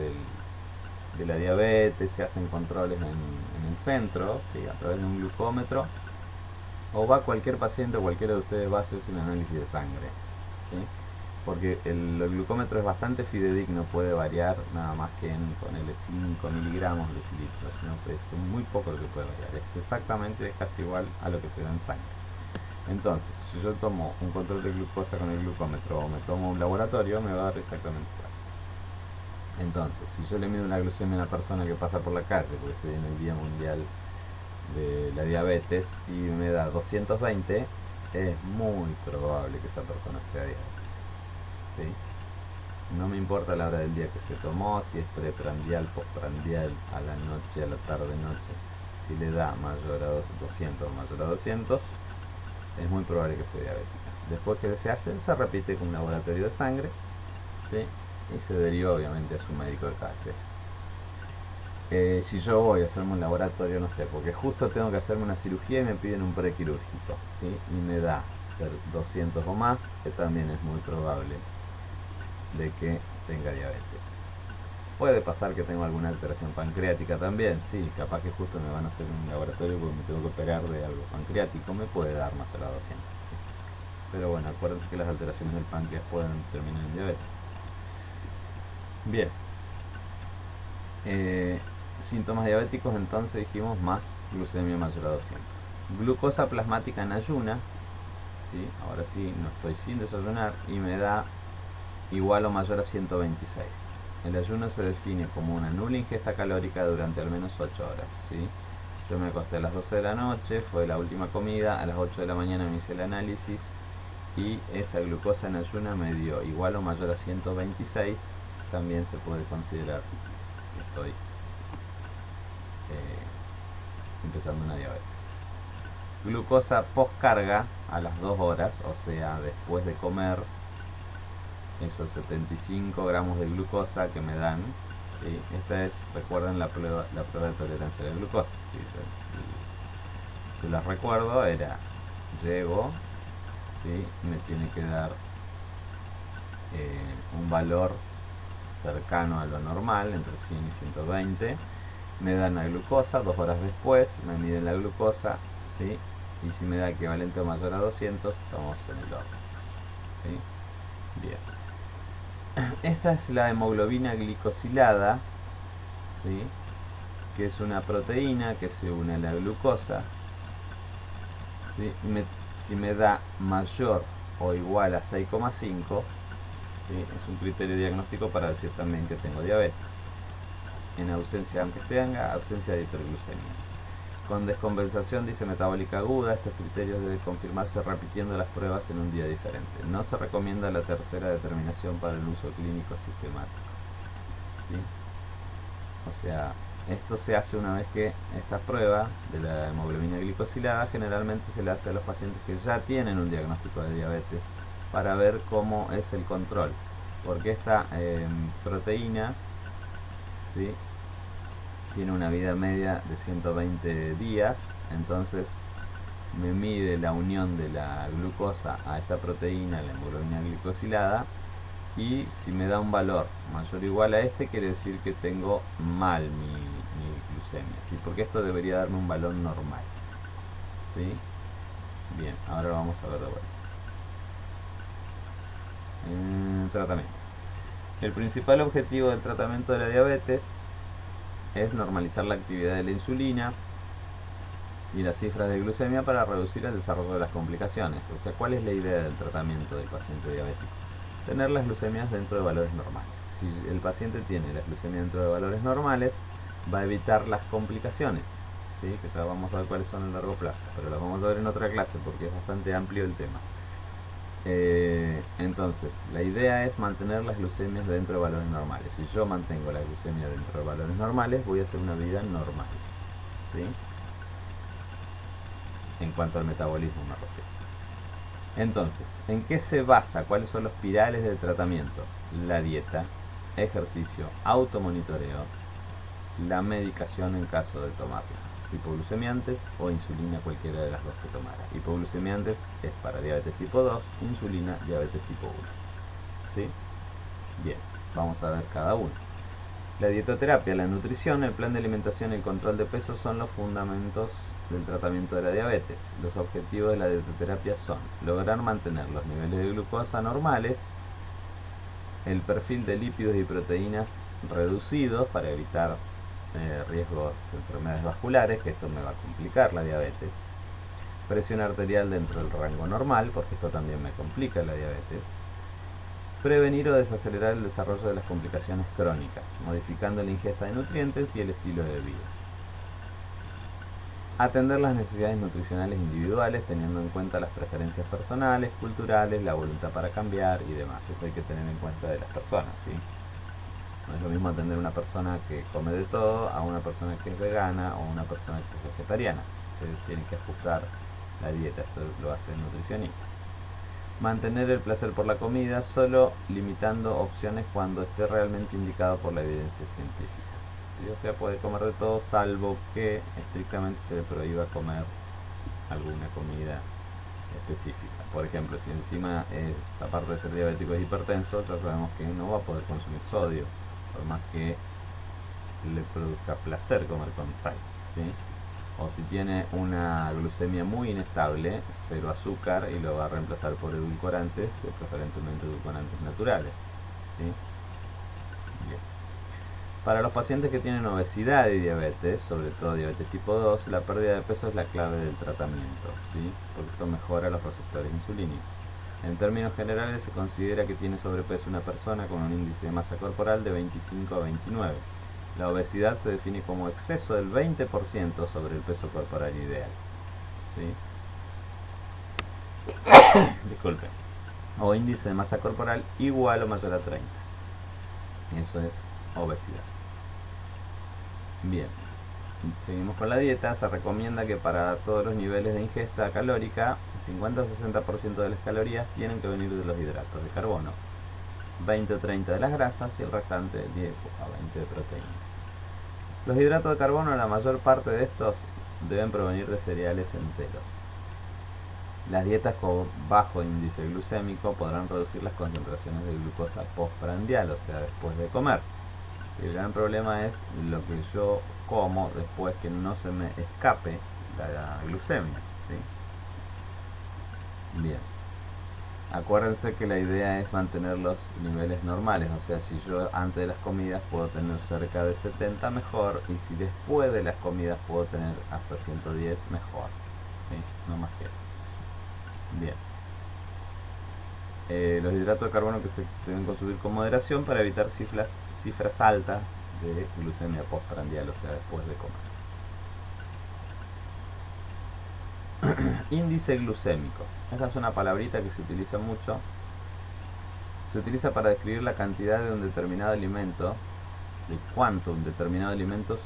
de la diabetes, se hacen controles en el centro, ¿sí? A través de un glucómetro, o va cualquier paciente, cualquiera de ustedes va a hacerse un análisis de sangre, ¿sí? Porque el glucómetro es bastante fidedigno, puede variar nada más que en, ponele 5 miligramos de decilitros, ¿no? Es muy poco lo que puede variar, es exactamente casi igual a lo que se da en sangre. Entonces, si yo tomo un control de glucosa con el glucómetro o me tomo un laboratorio, me va a dar exactamente igual. Entonces, si yo le mido una glucemia a una persona que pasa por la calle, porque estoy en el Día Mundial de la Diabetes, y me da 220, es muy probable que esa persona sea diabética, ¿sí? No me importa la hora del día que se tomó, si es preprandial, postprandial, a la noche, a la tarde, noche. Si le da mayor a 200 o mayor a 200, es muy probable que sea diabética. Después que se hace, se repite con un laboratorio de sangre, ¿sí? Y se deriva obviamente a su médico de cabecera. Si yo voy a hacerme un laboratorio, no sé, porque justo tengo que hacerme una cirugía y me piden un prequirúrgico, ¿sí? Y me da ser 200 o más, que también es muy probable de que tenga diabetes. Puede pasar que tenga alguna alteración pancreática también, sí, capaz que justo me van a hacer un laboratorio porque me tengo que operar de algo pancreático, me puede dar más a la 200. ¿Sí? Pero bueno, acuérdense que las alteraciones del páncreas pueden terminar en diabetes. Bien, síntomas diabéticos entonces dijimos más glucemia mayor a 200. Glucosa plasmática en ayuna, ¿sí? Ahora sí, no estoy sin desayunar y me da igual o mayor a 126. El ayuno se define como una nula ingesta calórica durante al menos 8 horas, ¿sí? Yo me acosté a las 12 de la noche, fue la última comida, a las 8 de la mañana me hice el análisis y esa glucosa en ayuna me dio igual o mayor a 126, también se puede considerar que estoy empezando una diabetes. Glucosa post carga a las 2 horas, o sea, después de comer, esos 75 gramos de glucosa que me dan, ¿sí? Esta es, recuerden, la prueba de tolerancia a la glucosa, ¿sí? Yo las recuerdo, era, llego, ¿sí? Me tiene que dar un valor cercano a lo normal, entre 100 y 120, me dan la glucosa, 2 horas después me miden la glucosa, ¿sí? Y si me da equivalente o mayor a 200, estamos en el orden, ¿sí? Bien. Esta es la hemoglobina glicosilada, ¿sí? Que es una proteína que se une a la glucosa, ¿sí? Si me da mayor o igual a 6,5, ¿sí? Es un criterio diagnóstico para decir también que tengo diabetes. En ausencia, aunque tenga ausencia de hiperglucemia. Con descompensación, dice, metabólica aguda, estos criterios deben confirmarse repitiendo las pruebas en un día diferente. No se recomienda la tercera determinación para el uso clínico sistemático, ¿sí? O sea, esto se hace una vez que esta prueba de la hemoglobina glicosilada generalmente se le hace a los pacientes que ya tienen un diagnóstico de diabetes para ver cómo es el control, porque esta proteína, ¿sí? Tiene una vida media de 120 días, entonces me mide la unión de la glucosa a esta proteína, la hemoglobina glicosilada, y si me da un valor mayor o igual a este, quiere decir que tengo mal mi glucemia, ¿sí? Porque esto debería darme un valor normal, ¿sí? Bien, ahora vamos a ver de vuelta. Tratamiento. El principal objetivo del tratamiento de la diabetes es normalizar la actividad de la insulina y las cifras de glucemia para reducir el desarrollo de las complicaciones. O sea, ¿cuál es la idea del tratamiento del paciente diabético? Tener las glucemias dentro de valores normales. Si el paciente tiene la glucemia dentro de valores normales, va a evitar las complicaciones. ¿sí? Que ya vamos a ver cuáles son a largo plazo, pero las vamos a ver en otra clase porque es bastante amplio el tema. Entonces, la idea es mantener las glucemias dentro de valores normales. Si yo mantengo la glucemia dentro de valores normales, voy a hacer una vida normal, ¿sí? En cuanto al metabolismo me refiero. Entonces, ¿en qué se basa? ¿Cuáles son los pilares del tratamiento? La dieta, ejercicio, automonitoreo, la medicación en caso de tomarla, hipoglucemiantes o insulina, cualquiera de las dos que tomara. Hipoglucemiantes es para diabetes tipo 2, insulina, diabetes tipo 1. ¿Sí? Bien, vamos a ver cada uno. La dietoterapia, la nutrición, el plan de alimentación y el control de peso son los fundamentos del tratamiento de la diabetes. Los objetivos de la dietoterapia son lograr mantener los niveles de glucosa normales, el perfil de lípidos y proteínas reducidos para evitar riesgos de enfermedades vasculares, que esto me va a complicar la diabetes, presión arterial dentro del rango normal, porque esto también me complica la diabetes, prevenir o desacelerar el desarrollo de las complicaciones crónicas, modificando la ingesta de nutrientes y el estilo de vida. Atender las necesidades nutricionales individuales teniendo en cuenta las preferencias personales, culturales, la voluntad para cambiar y demás. Eso hay que tener en cuenta de las personas, ¿sí? No es lo mismo atender a una persona que come de todo a una persona que es vegana o una persona que es vegetariana. Ustedes tienen que ajustar la dieta, esto lo hace el nutricionista. Mantener el placer por la comida, solo limitando opciones cuando esté realmente indicado por la evidencia científica. ¿Sí? O sea, puede comer de todo, salvo que estrictamente se le prohíba comer alguna comida específica. Por ejemplo, si encima, aparte de ser diabético, es hipertenso, ya sabemos que no va a poder consumir sodio, por más que le produzca placer comer con sal, ¿sí? O si tiene una glucemia muy inestable, cero azúcar y lo va a reemplazar por edulcorantes, preferentemente edulcorantes naturales, ¿sí? Bien. Para los pacientes que tienen obesidad y diabetes, sobre todo diabetes tipo 2, la pérdida de peso es la clave del tratamiento, ¿sí? Porque esto mejora los receptores insulínicos. En términos generales se considera que tiene sobrepeso una persona con un índice de masa corporal de 25 a 29. La obesidad se define como exceso del 20% sobre el peso corporal ideal, ¿sí? Disculpe. O índice de masa corporal igual o mayor a 30. Eso es obesidad. Bien, seguimos con la dieta. Se recomienda que para todos los niveles de ingesta calórica, 50 o 60% de las calorías tienen que venir de los hidratos de carbono, 20 o 30 de las grasas y el restante 10 a 20 de proteínas. Los hidratos de carbono, la mayor parte de estos deben provenir de cereales enteros. Las dietas con bajo índice glucémico podrán reducir las concentraciones de glucosa postprandial, o sea, después de comer. El gran problema es lo que yo como después, que no se me escape la glucemia, ¿sí? Bien. Acuérdense que la idea es mantener los niveles normales, o sea, si yo antes de las comidas puedo tener cerca de 70, mejor, y si después de las comidas puedo tener hasta 110, mejor, ¿sí? No más que eso. Bien. Los hidratos de carbono que se deben consumir con moderación para evitar cifras altas de glucemia postprandial, o sea, después de comer. Índice glucémico. Esa es una palabrita que se utiliza mucho. Se utiliza para describir la cantidad de un determinado alimento, de cuánto un determinado alimento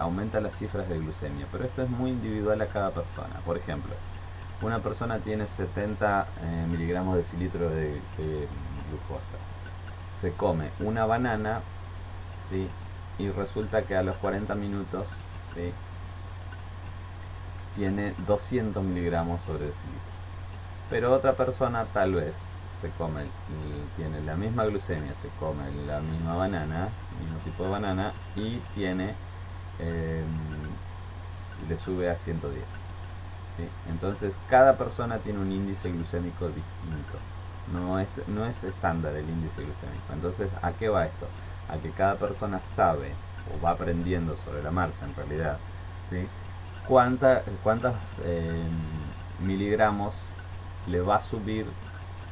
aumenta las cifras de glucemia. Pero esto es muy individual a cada persona. Por ejemplo, una persona tiene 70 miligramos de decilitro de glucosa. Se come una banana, ¿sí? Y resulta que a los 40 minutos, ¿sí?, tiene 200 miligramos sobre decilitro. Pero otra persona tal vez tiene la misma glucemia, se come la misma banana, el mismo tipo de banana, y le sube a 110. ¿Sí? Entonces cada persona tiene un índice glucémico distinto. No es estándar el índice glucémico. Entonces, ¿a qué va esto? A que cada persona sabe, o va aprendiendo sobre la marcha en realidad, ¿sí?, cuántos miligramos le va a subir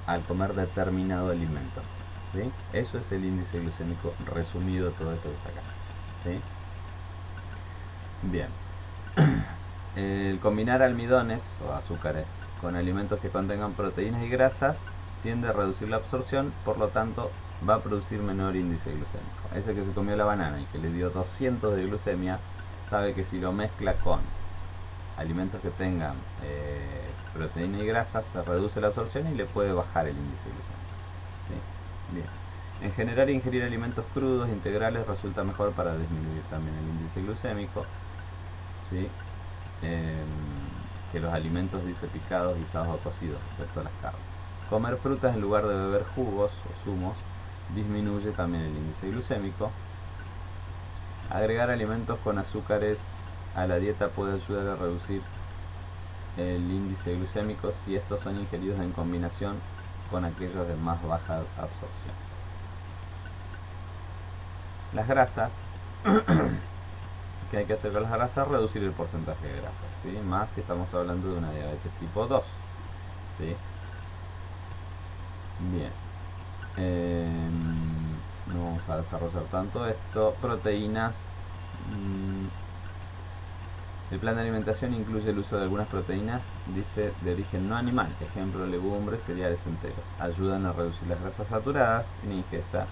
al comer determinado alimento, ¿sí? Eso es el índice glucémico resumido, todo esto que está acá, ¿sí? Bien. El combinar almidones o azúcares con alimentos que contengan proteínas y grasas tiende a reducir la absorción, por lo tanto va a producir menor índice glucémico. Ese que se comió la banana y que le dio 200 de glucemia, sabe que si lo mezcla con alimentos que tengan proteína y grasas, se reduce la absorción y le puede bajar el índice glucémico. ¿Sí? Bien. En general, ingerir alimentos crudos integrales resulta mejor para disminuir también el índice glucémico, ¿sí? Que los alimentos, dice, picados, guisados o cocidos, excepto las carnes. Comer frutas en lugar de beber jugos o zumos disminuye también el índice glucémico. Agregar alimentos con azúcares a la dieta puede ayudar a reducir el índice glucémico si estos son ingeridos en combinación con aquellos de más baja absorción. Las grasas, ¿qué hay que hacer con las grasas? Reducir el porcentaje de grasas, ¿sí? Más si estamos hablando de una diabetes tipo 2, ¿sí? Bien, no vamos a desarrollar tanto esto. Proteínas. El plan de alimentación incluye el uso de algunas proteínas, dice, de origen no animal, ejemplo, legumbres, cereales enteros. Ayudan a reducir las grasas saturadas y la ingesta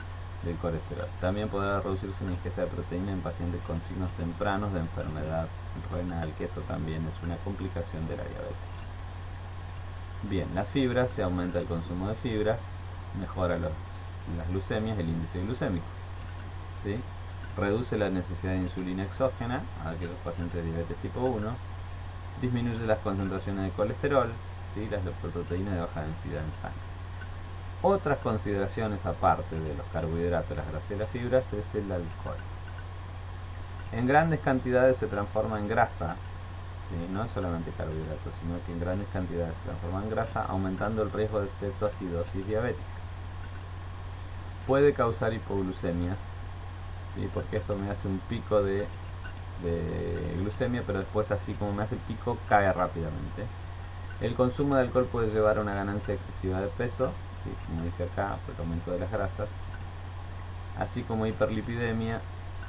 del colesterol. También podrá reducirse la ingesta de proteína en pacientes con signos tempranos de enfermedad renal, que esto también es una complicación de la diabetes. Bien, las fibras, se aumenta el consumo de fibras, mejora las glucemias, el índice glucémico, ¿sí? Reduce la necesidad de insulina exógena a aquellos pacientes de diabetes tipo 1, disminuye las concentraciones de colesterol, ¿sí? Las lipoproteínas de baja densidad en sangre. Otras consideraciones aparte de los carbohidratos, las grasas y las fibras es el alcohol. En grandes cantidades se transforma en grasa, ¿sí? No es solamente carbohidratos, sino que en grandes cantidades se transforma en grasa, aumentando el riesgo de cetoacidosis diabética. Puede causar hipoglucemias, ¿sí? Porque esto me hace un pico de glucemia, pero después, así como me hace el pico, cae rápidamente. El consumo de alcohol puede llevar a una ganancia excesiva de peso, ¿sí? Como dice acá, por el aumento de las grasas, así como hiperlipidemia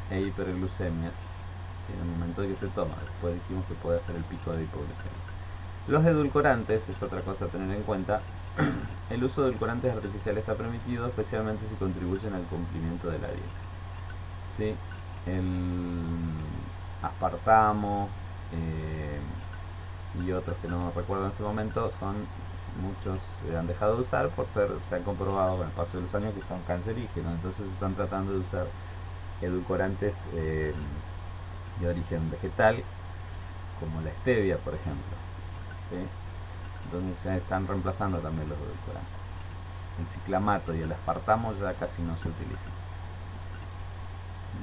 e hiperglucemia, ¿sí? En el momento de que se toma. Después dijimos que puede hacer el pico de hipoglucemia. Los edulcorantes es otra cosa a tener en cuenta. El uso de edulcorantes artificiales está permitido, especialmente si contribuyen al cumplimiento de la dieta, ¿sí? El aspartamo y otros que no recuerdo en este momento, muchos han dejado de usar se han comprobado con el paso de los años que son cancerígenos. Entonces están tratando de usar edulcorantes de origen vegetal, como la stevia, por ejemplo, ¿sí? Entonces se están reemplazando también los edulcorantes. El ciclamato y el aspartamo ya casi no se utilizan.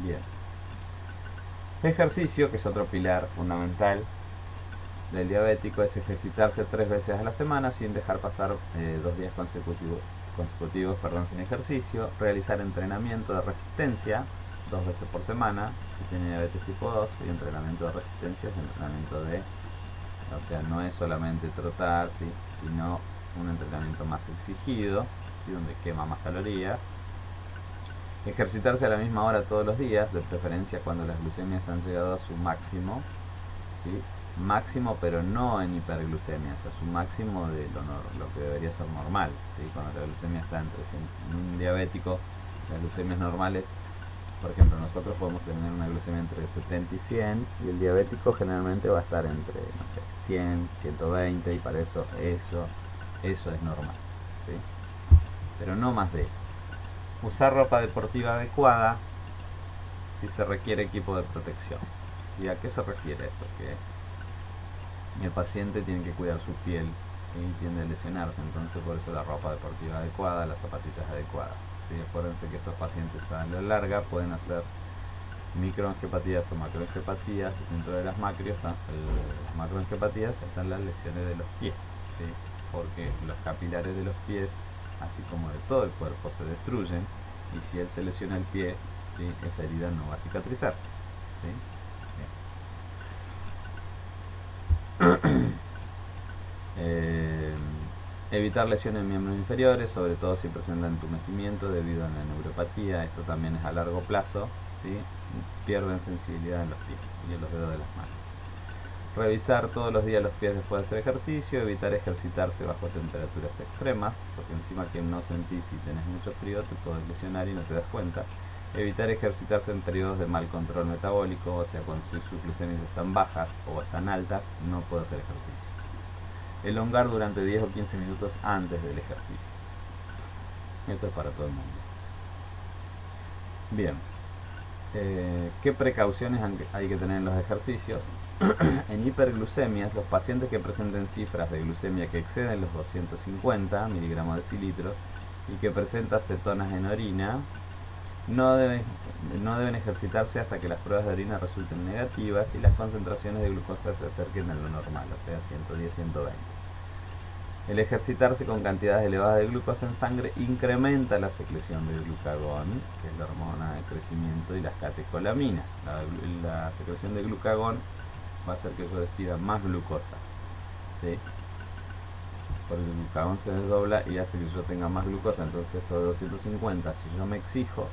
Bien. Ejercicio, que es otro pilar fundamental del diabético, es ejercitarse 3 veces a la semana sin dejar pasar 2 días consecutivos sin ejercicio. Realizar entrenamiento de resistencia 2 veces por semana si tiene diabetes tipo 2, y entrenamiento de resistencia es entrenamiento o sea, no es solamente trotar, ¿sí? Sino un entrenamiento más exigido, ¿sí? Donde quema más calorías. Ejercitarse a la misma hora todos los días, de preferencia cuando las glucemias han llegado a su máximo, ¿sí? Máximo, pero no en hiperglucemia, o sea, su máximo de lo que debería ser normal, ¿sí? Cuando la glucemia está en un diabético, las glucemias normales, por ejemplo, nosotros podemos tener una glucemia entre 70 y 100, y el diabético generalmente va a estar entre, no sé, 100, 120, y para eso es normal, ¿sí? Pero no más de eso. Usar ropa deportiva adecuada si se requiere equipo de protección. ¿Y a qué se refiere esto? Que el paciente tiene que cuidar su piel y tiende a lesionarse, entonces por eso la ropa deportiva adecuada, las zapatillas adecuadas, ¿sí? Acuérdense que estos pacientes a la larga pueden hacer microangepatías o macroangepatías. Dentro de las macroangepatías están las lesiones de los pies, ¿sí? Porque los capilares de los pies, así como de todo el cuerpo, se destruyen, y si él se lesiona el pie, ¿sí? Esa herida no va a cicatrizar, ¿sí? Evitar lesiones en miembros inferiores, sobre todo si presentan entumecimiento debido a la neuropatía. Esto también es a largo plazo, ¿sí? Pierden sensibilidad en los pies y en los dedos de las manos. Revisar todos los días los pies después de hacer ejercicio, evitar ejercitarse bajo temperaturas extremas, porque encima que no sentís si tenés mucho frío te podés lesionar y no te das cuenta. Evitar ejercitarse en periodos de mal control metabólico, o sea, cuando sus glucemias están bajas o están altas, no puedo hacer ejercicio. Elongar durante 10 o 15 minutos antes del ejercicio. Esto es para todo el mundo. Bien. ¿Qué precauciones hay que tener en los ejercicios? En hiperglucemias, los pacientes que presenten cifras de glucemia que exceden los 250 miligramos de decilitros y que presentan cetonas en orina no deben ejercitarse hasta que las pruebas de orina resulten negativas y las concentraciones de glucosa se acerquen a lo normal, o sea 110-120. El ejercitarse con cantidades elevadas de glucosa en sangre incrementa la secreción de glucagón, que es la hormona de crecimiento, y las catecolaminas. La secreción de glucagón va a hacer que yo despida más glucosa, ¿sí? Porque el glucagón se desdobla y hace que yo tenga más glucosa. Entonces esto de 250, si yo me exijo,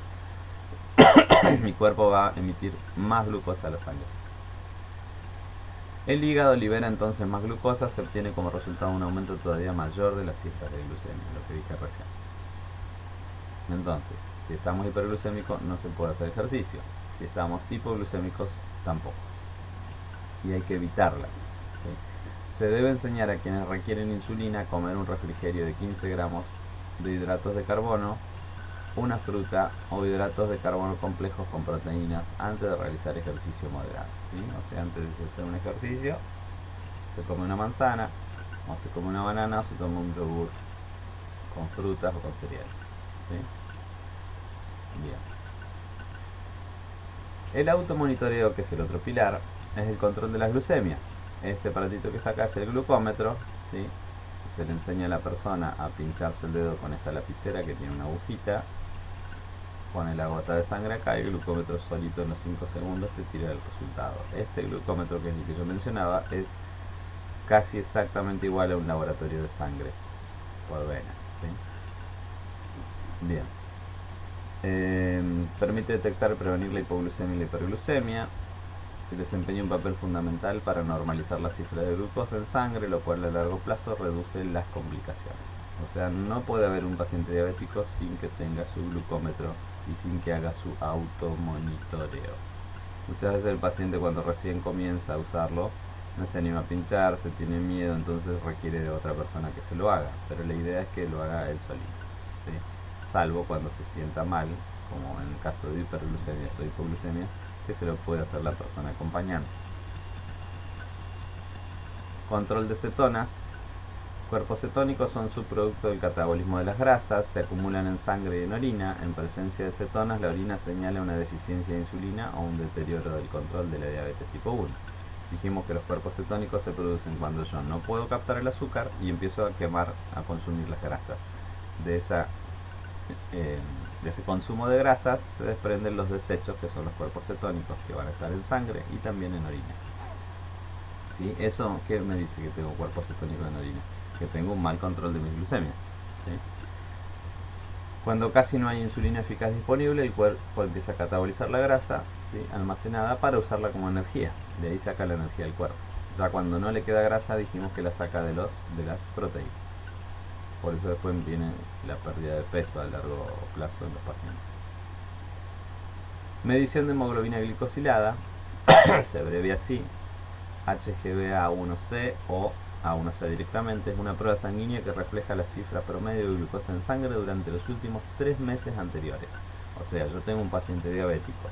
mi cuerpo va a emitir más glucosa a la sangre. El hígado libera entonces más glucosa, se obtiene como resultado un aumento todavía mayor de las cifras de glucemia, lo que dije recién. Entonces, si estamos hiperglucémicos no se puede hacer ejercicio, si estamos hipoglucémicos tampoco, y hay que evitarlas, ¿sí? Se debe enseñar a quienes requieren insulina a comer un refrigerio de 15 gramos de hidratos de carbono, una fruta o hidratos de carbono complejos con proteínas antes de realizar ejercicio moderado, ¿sí? O sea, antes de hacer un ejercicio se come una manzana, o se come una banana, o se toma un yogur con frutas o con cereales, ¿sí? Bien. El automonitoreo, que es el otro pilar, es el control de las glucemias. Este aparatito que está acá es el glucómetro, ¿sí? Se le enseña a la persona a pincharse el dedo con esta lapicera que tiene una agujita, pone la gota de sangre acá y el glucómetro solito en los 5 segundos te tira el resultado. Este glucómetro, que es el que yo mencionaba, es casi exactamente igual a un laboratorio de sangre por vena, ¿sí? Bien. Permite detectar y prevenir la hipoglucemia y la hiperglucemia. Desempeña un papel fundamental para normalizar la cifra de glucosa en sangre, lo cual a largo plazo reduce las complicaciones. O sea, no puede haber un paciente diabético sin que tenga su glucómetro y sin que haga su automonitoreo. Muchas veces el paciente, cuando recién comienza a usarlo, no se anima a pincharse, tiene miedo, entonces requiere de otra persona que se lo haga, pero la idea es que lo haga él solito, ¿sí? Salvo cuando se sienta mal, como en el caso de hiperglucemia o hipoglucemia, que se lo puede hacer la persona acompañante. Control de cetonas. Cuerpos cetónicos son subproducto del catabolismo de las grasas, se acumulan en sangre y en orina. En presencia de cetonas, la orina señala una deficiencia de insulina o un deterioro del control de la diabetes tipo 1. Dijimos que los cuerpos cetónicos se producen cuando yo no puedo captar el azúcar y empiezo a quemar, a consumir las grasas. De ese consumo de grasas se desprenden los desechos, que son los cuerpos cetónicos, que van a estar en sangre y también en orina, ¿sí? ¿Eso qué me dice que tengo cuerpos cetónicos en orina? Que tengo un mal control de mi glucemia, ¿sí? Cuando casi no hay insulina eficaz disponible, el cuerpo empieza a catabolizar la grasa, ¿sí?, almacenada, para usarla como energía. De ahí saca la energía del cuerpo. Ya cuando no le queda grasa, dijimos que la saca de las proteínas. Por eso después viene la pérdida de peso a largo plazo en los pacientes. Medición de hemoglobina glicosilada, se abrevia así, HbA1c o A1c directamente. Es una prueba sanguínea que refleja la cifra promedio de glucosa en sangre durante los últimos 3 meses anteriores. O sea, yo tengo un paciente diabético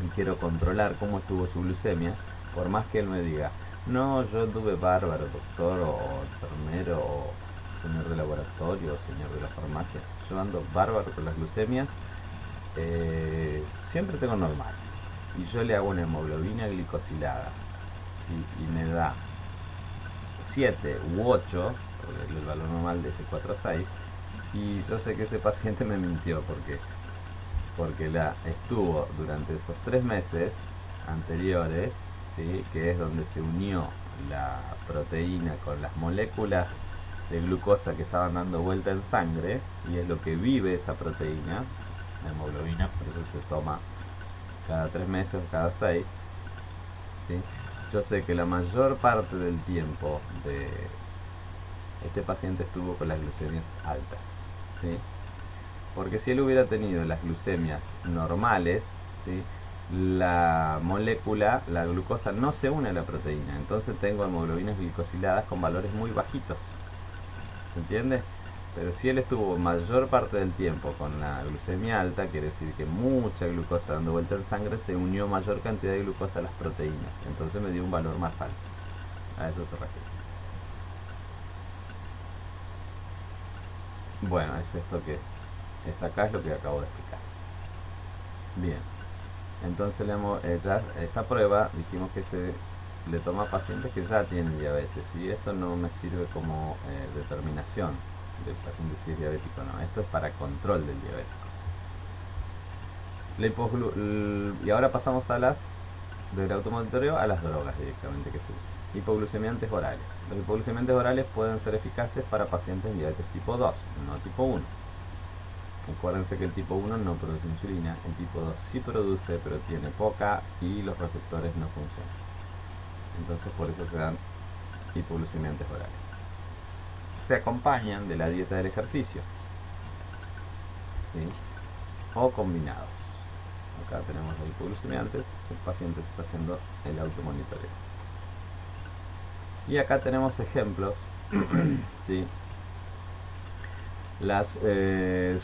y quiero controlar cómo estuvo su glucemia, por más que él me diga, no, yo tuve bárbaro, doctor, o enfermero, o señor de laboratorio, o señor de la farmacia, yo ando bárbaro con las glucemias, siempre tengo normal, y yo le hago una hemoglobina glicosilada, ¿sí?, y me da 7 u 8, el valor normal de 4 a 6, y yo sé que ese paciente me mintió, porque la estuvo durante esos 3 meses anteriores, ¿sí?, que es donde se unió la proteína con las moléculas de glucosa que estaban dando vuelta en sangre, y es lo que vive esa proteína, la hemoglobina, por eso se toma cada 3 meses o cada 6, ¿sí? yo sé que la mayor parte del tiempo de este paciente estuvo con las glucemias altas, ¿sí? Porque si él hubiera tenido las glucemias normales, ¿sí?, la molécula, la glucosa, no se une a la proteína. Entonces tengo hemoglobinas glicosiladas con valores muy bajitos. ¿Se entiende? Pero si él estuvo mayor parte del tiempo con la glucemia alta, quiere decir que mucha glucosa dando vuelta en sangre, se unió mayor cantidad de glucosa a las proteínas. Entonces me dio un valor más alto. A eso se refiere. Bueno, es esto que está acá, es lo que acabo de explicar. Bien, entonces esta prueba dijimos que se le toma a pacientes que ya tienen diabetes, y esto no me sirve como determinación del paciente si es diabético o no. Esto es para control del diabético. Y ahora pasamos del automonitoreo a las drogas directamente que se usan. Hipoglucemiantes orales. Los hipoglucemiantes orales pueden ser eficaces para pacientes en diabetes tipo 2, no tipo 1. Acuérdense que el tipo 1 no produce insulina, el tipo 2 sí produce, pero tiene poca y los receptores no funcionan. Entonces por eso se dan hipoglucemiantes orales. Se acompañan de la dieta del ejercicio, ¿sí?, o combinados. Acá tenemos los hipoglucemiantes, el paciente está haciendo el automonitoreo. Y acá tenemos ejemplos, ¿sí? Las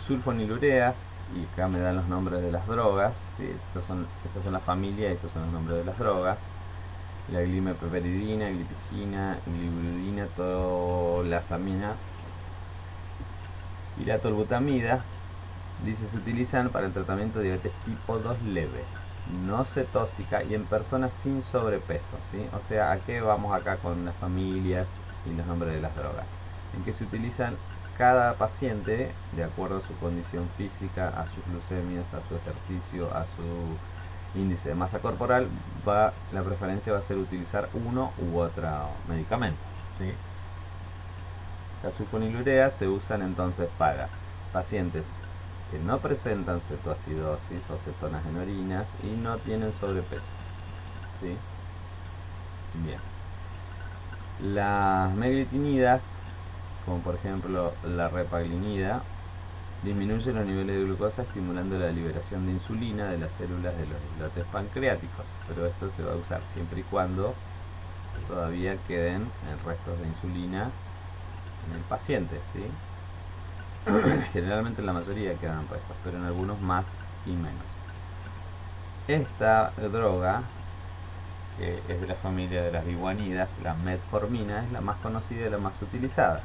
sulfonilureas, y acá me dan los nombres de las drogas, ¿sí? Estas son la familia y estos son los nombres de las drogas. La glimepeperidina, glipizina, gliburudina, tolazamina y la tolbutamida, dice, se utilizan para el tratamiento de diabetes tipo 2 leve, no cetósica y en personas sin sobrepeso, ¿sí? O sea, ¿a qué vamos acá con las familias y los nombres de las drogas? En que se utilizan cada paciente de acuerdo a su condición física, a sus glucemias, a su ejercicio, a su índice de masa corporal. La preferencia va a ser utilizar uno u otro medicamento, ¿sí? Las sulfonilureas se usan entonces para pacientes que no presentan cetoacidosis o cetonas en orinas y no tienen sobrepeso, ¿sí? Bien. Las meglitinidas, como por ejemplo la repaglinida, disminuyen los niveles de glucosa estimulando la liberación de insulina de las células de los islotes pancreáticos, pero esto se va a usar siempre y cuando todavía queden restos de insulina en el paciente, ¿sí? Generalmente en la mayoría quedan restos, pero en algunos más y menos. Esta droga, que es de la familia de las biguanidas, la metformina, es la más conocida y la más utilizada,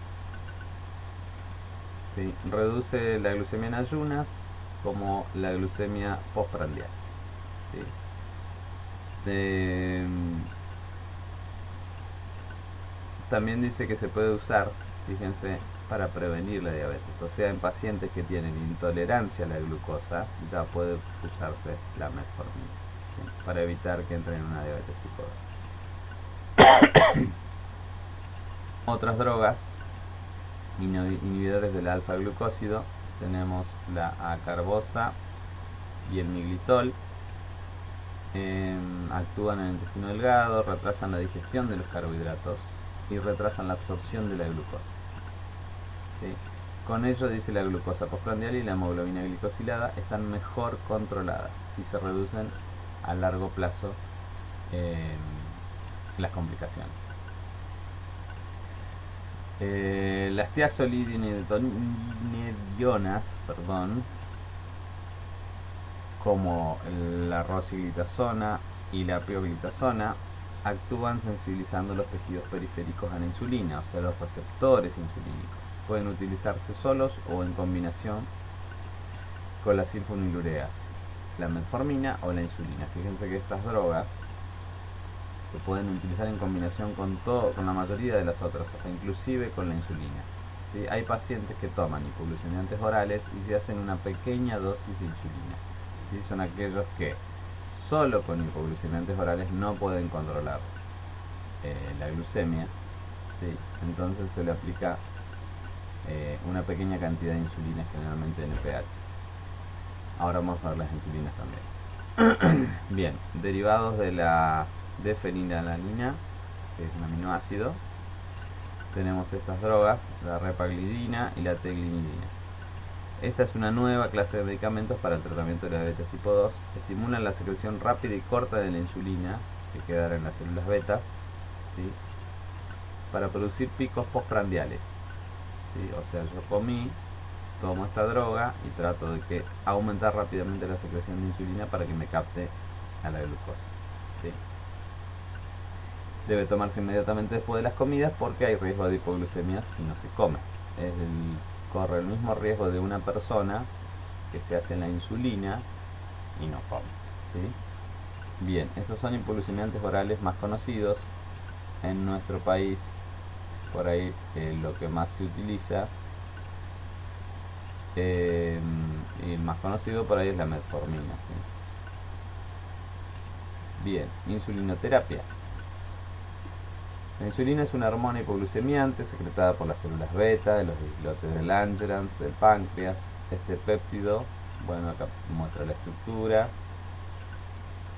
¿sí? Reduce la glucemia en ayunas como la glucemia postprandial, ¿sí? También dice que se puede usar, fíjense, para prevenir la diabetes, o sea, en pacientes que tienen intolerancia a la glucosa ya puede usarse la metformina, ¿sí?, para evitar que entren en una diabetes tipo 2. Otras drogas inhibidores del alfa glucósido, tenemos la acarbosa y el miglitol. Actúan en el intestino delgado, retrasan la digestión de los carbohidratos y retrasan la absorción de la glucosa, ¿sí? Con ello, dice, la glucosa postprandial y la hemoglobina glicosilada están mejor controladas y se reducen a largo plazo las complicaciones. Las tiazolidinedionas, como la rosiglitazona y la pioglitazona, actúan sensibilizando los tejidos periféricos a la insulina, o sea, los receptores insulínicos. Pueden utilizarse solos o en combinación con las sulfonilureas, la metformina o la insulina. Fíjense que estas drogas se pueden utilizar en combinación con la mayoría de las otras, hasta inclusive con la insulina, ¿sí? Hay pacientes que toman hipoglucemiantes orales y se hacen una pequeña dosis de insulina, ¿sí? Son aquellos que solo con hipoglucemiantes orales no pueden controlar la glucemia, ¿sí? Entonces se le aplica una pequeña cantidad de insulina, generalmente NPH. Ahora vamos a ver las insulinas también. Bien, derivados de la de fenilalanina, que es un aminoácido. Tenemos estas drogas, la repaglidina y la teglinidina. Esta es una nueva clase de medicamentos para el tratamiento de la diabetes tipo 2. Estimulan la secreción rápida y corta de la insulina, que quedará en las células betas, ¿sí?, para producir picos postprandiales, ¿sí? O sea, yo comí, tomo esta droga y trato de que aumentar rápidamente la secreción de insulina para que me capte a la glucosa, ¿sí? Debe tomarse inmediatamente después de las comidas porque hay riesgo de hipoglucemia si no se come. Corre el mismo riesgo de una persona que se hace la insulina y no come, ¿sí? Bien, estos son hipoglucemiantes orales más conocidos en nuestro país. Por ahí lo que más se utiliza y el más conocido por ahí es la metformina, ¿sí? Bien, insulinoterapia. La insulina es una hormona hipoglucemiante secretada por las células beta de los islotes de Langerhans del páncreas. Este péptido, bueno, acá muestra la estructura,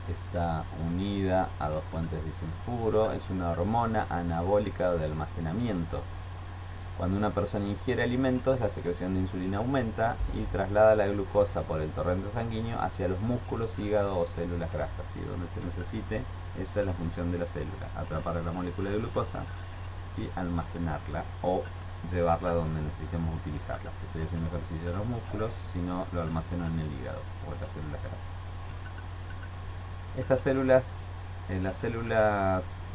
está unida a dos fuentes de sulfuro, es una hormona anabólica de almacenamiento. Cuando una persona ingiere alimentos, la secreción de insulina aumenta y traslada la glucosa por el torrente sanguíneo hacia los músculos, hígado o células grasas, ¿sí?, donde se necesite. Esa es la función de la célula, atrapar la molécula de glucosa y almacenarla o llevarla donde necesitemos utilizarla. Si estoy haciendo ejercicio en los músculos, si no, lo almaceno en el hígado o en las células grasas. Estas células,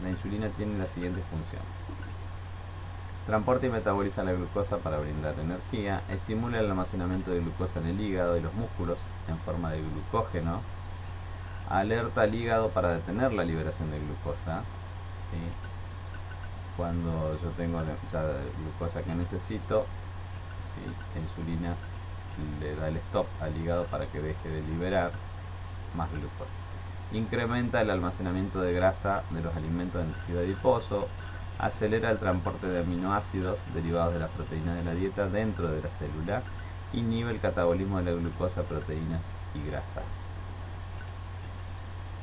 la insulina tiene la siguiente función: transporta y metaboliza la glucosa para brindar energía, estimula el almacenamiento de glucosa en el hígado y los músculos en forma de glucógeno, alerta al hígado para detener la liberación de glucosa, ¿sí? Cuando yo tengo la glucosa que necesito, ¿sí?, la insulina le da el stop al hígado para que deje de liberar más glucosa. Incrementa el almacenamiento de grasa de los alimentos en tejido adiposo, acelera el transporte de aminoácidos derivados de las proteínas de la dieta dentro de la célula, inhibe el catabolismo de la glucosa, proteínas y grasa.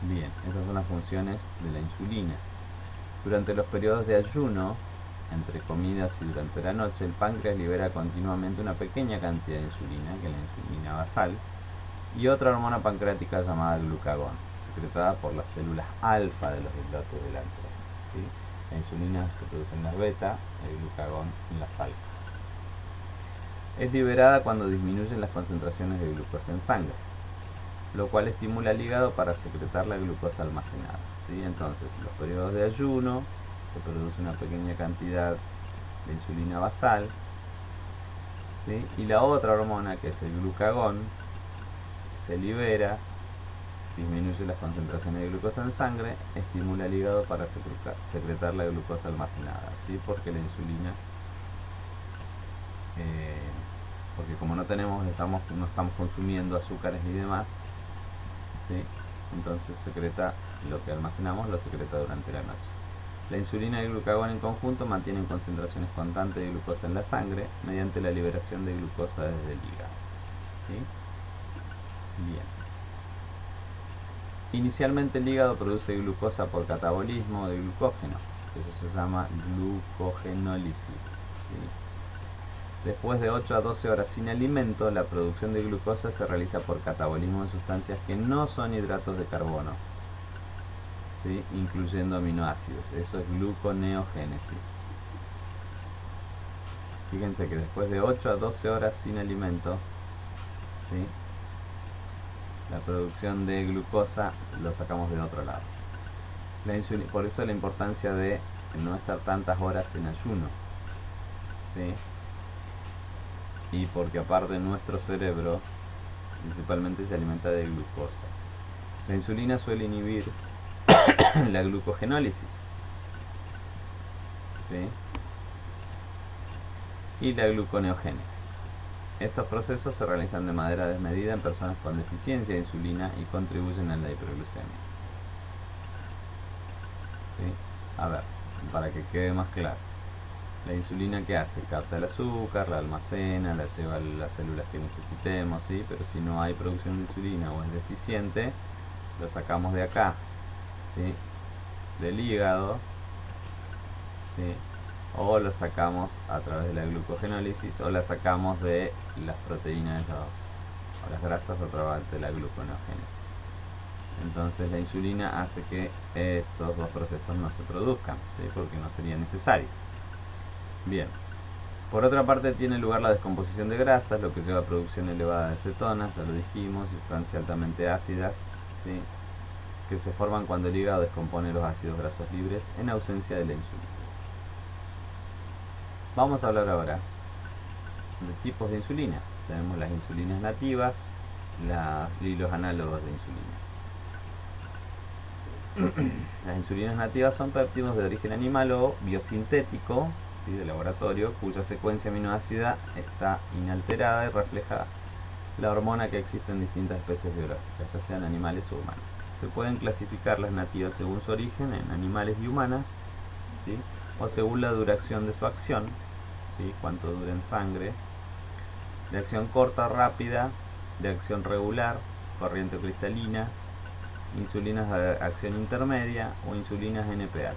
Bien, esas son las funciones de la insulina. Durante los periodos de ayuno, entre comidas y durante la noche, el páncreas libera continuamente una pequeña cantidad de insulina, que es la insulina basal, y otra hormona pancreática llamada glucagón, secretada por las células alfa de los islotes del Langerhans, ¿sí? La insulina se produce en las beta, el glucagón en las alfa. Es liberada cuando disminuyen las concentraciones de glucosa en sangre, lo cual estimula al hígado para secretar la glucosa almacenada, ¿sí? Entonces, en los periodos de ayuno se produce una pequeña cantidad de insulina basal, ¿sí?, y la otra hormona, que es el glucagón, se libera, disminuye las concentraciones de glucosa en sangre, estimula al hígado para secretar la glucosa almacenada, ¿sí?, porque la insulina, porque como no estamos consumiendo azúcares ni demás, ¿sí?, entonces secreta lo que almacenamos, lo secreta durante la noche. La insulina y el glucagón en conjunto mantienen concentraciones constantes de glucosa en la sangre mediante la liberación de glucosa desde el hígado, ¿sí? Bien. Inicialmente el hígado produce glucosa por catabolismo de glucógeno, eso se llama glucogenólisis, ¿sí? Después de 8 a 12 horas sin alimento, la producción de glucosa se realiza por catabolismo de sustancias que no son hidratos de carbono, ¿sí?, incluyendo aminoácidos. Eso es gluconeogénesis. Fíjense que después de 8 a 12 horas sin alimento, ¿sí?, la producción de glucosa lo sacamos de otro lado. Por eso la importancia de no estar tantas horas en ayuno, ¿sí?, y porque aparte nuestro cerebro principalmente se alimenta de glucosa. La insulina suele inhibir la glucogenólisis, ¿sí?, y la gluconeogénesis. Estos procesos se realizan de manera desmedida en personas con deficiencia de insulina y contribuyen a la hiperglucemia, ¿sí? A ver, para que quede más claro, la insulina, ¿qué hace? Capta el azúcar, la almacena, la lleva a las células que necesitemos, ¿sí? Pero si no hay producción de insulina o es deficiente, lo sacamos de acá, ¿sí? del hígado, ¿sí? O lo sacamos a través de la glucogenólisis, o la sacamos de las proteínas o las grasas a través de la gluconeogénesis. Entonces la insulina hace que estos dos procesos no se produzcan, ¿sí? Porque no sería necesario. Bien. Por otra parte, tiene lugar la descomposición de grasas, lo que lleva a producción elevada de cetonas, ya lo dijimos, sustancias altamente ácidas, ¿sí? Que se forman cuando el hígado descompone los ácidos grasos libres en ausencia de la insulina. Vamos a hablar ahora de tipos de insulina. Tenemos las insulinas nativas y los análogos de insulina. Las insulinas nativas son péptidos de origen animal o biosintético, ¿sí? De laboratorio, cuya secuencia aminoácida está inalterada y refleja la hormona que existe en distintas especies biológicas, ya sean animales o humanas. Se pueden clasificar las nativas según su origen en animales y humanas, ¿sí? O según la duración de su acción, ¿sí? Cuánto dura en sangre, de acción corta, rápida, de acción regular, corriente cristalina, insulinas de acción intermedia o insulinas NPH.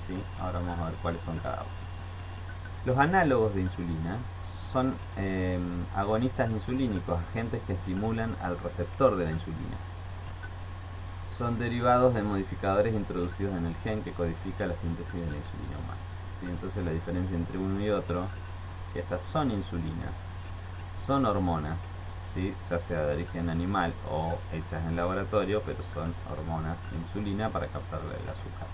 ¿Sí? Ahora vamos a ver cuáles son cada uno. Los análogos de insulina son agonistas insulínicos, agentes que estimulan al receptor de la insulina. Son derivados de modificadores introducidos en el gen que codifica la síntesis de la insulina humana. ¿Sí? Entonces la diferencia entre uno y otro, que estas son insulinas, son hormonas, ¿sí? Ya sea de origen animal o hechas en laboratorio, pero son hormonas de insulina para captar el azúcar.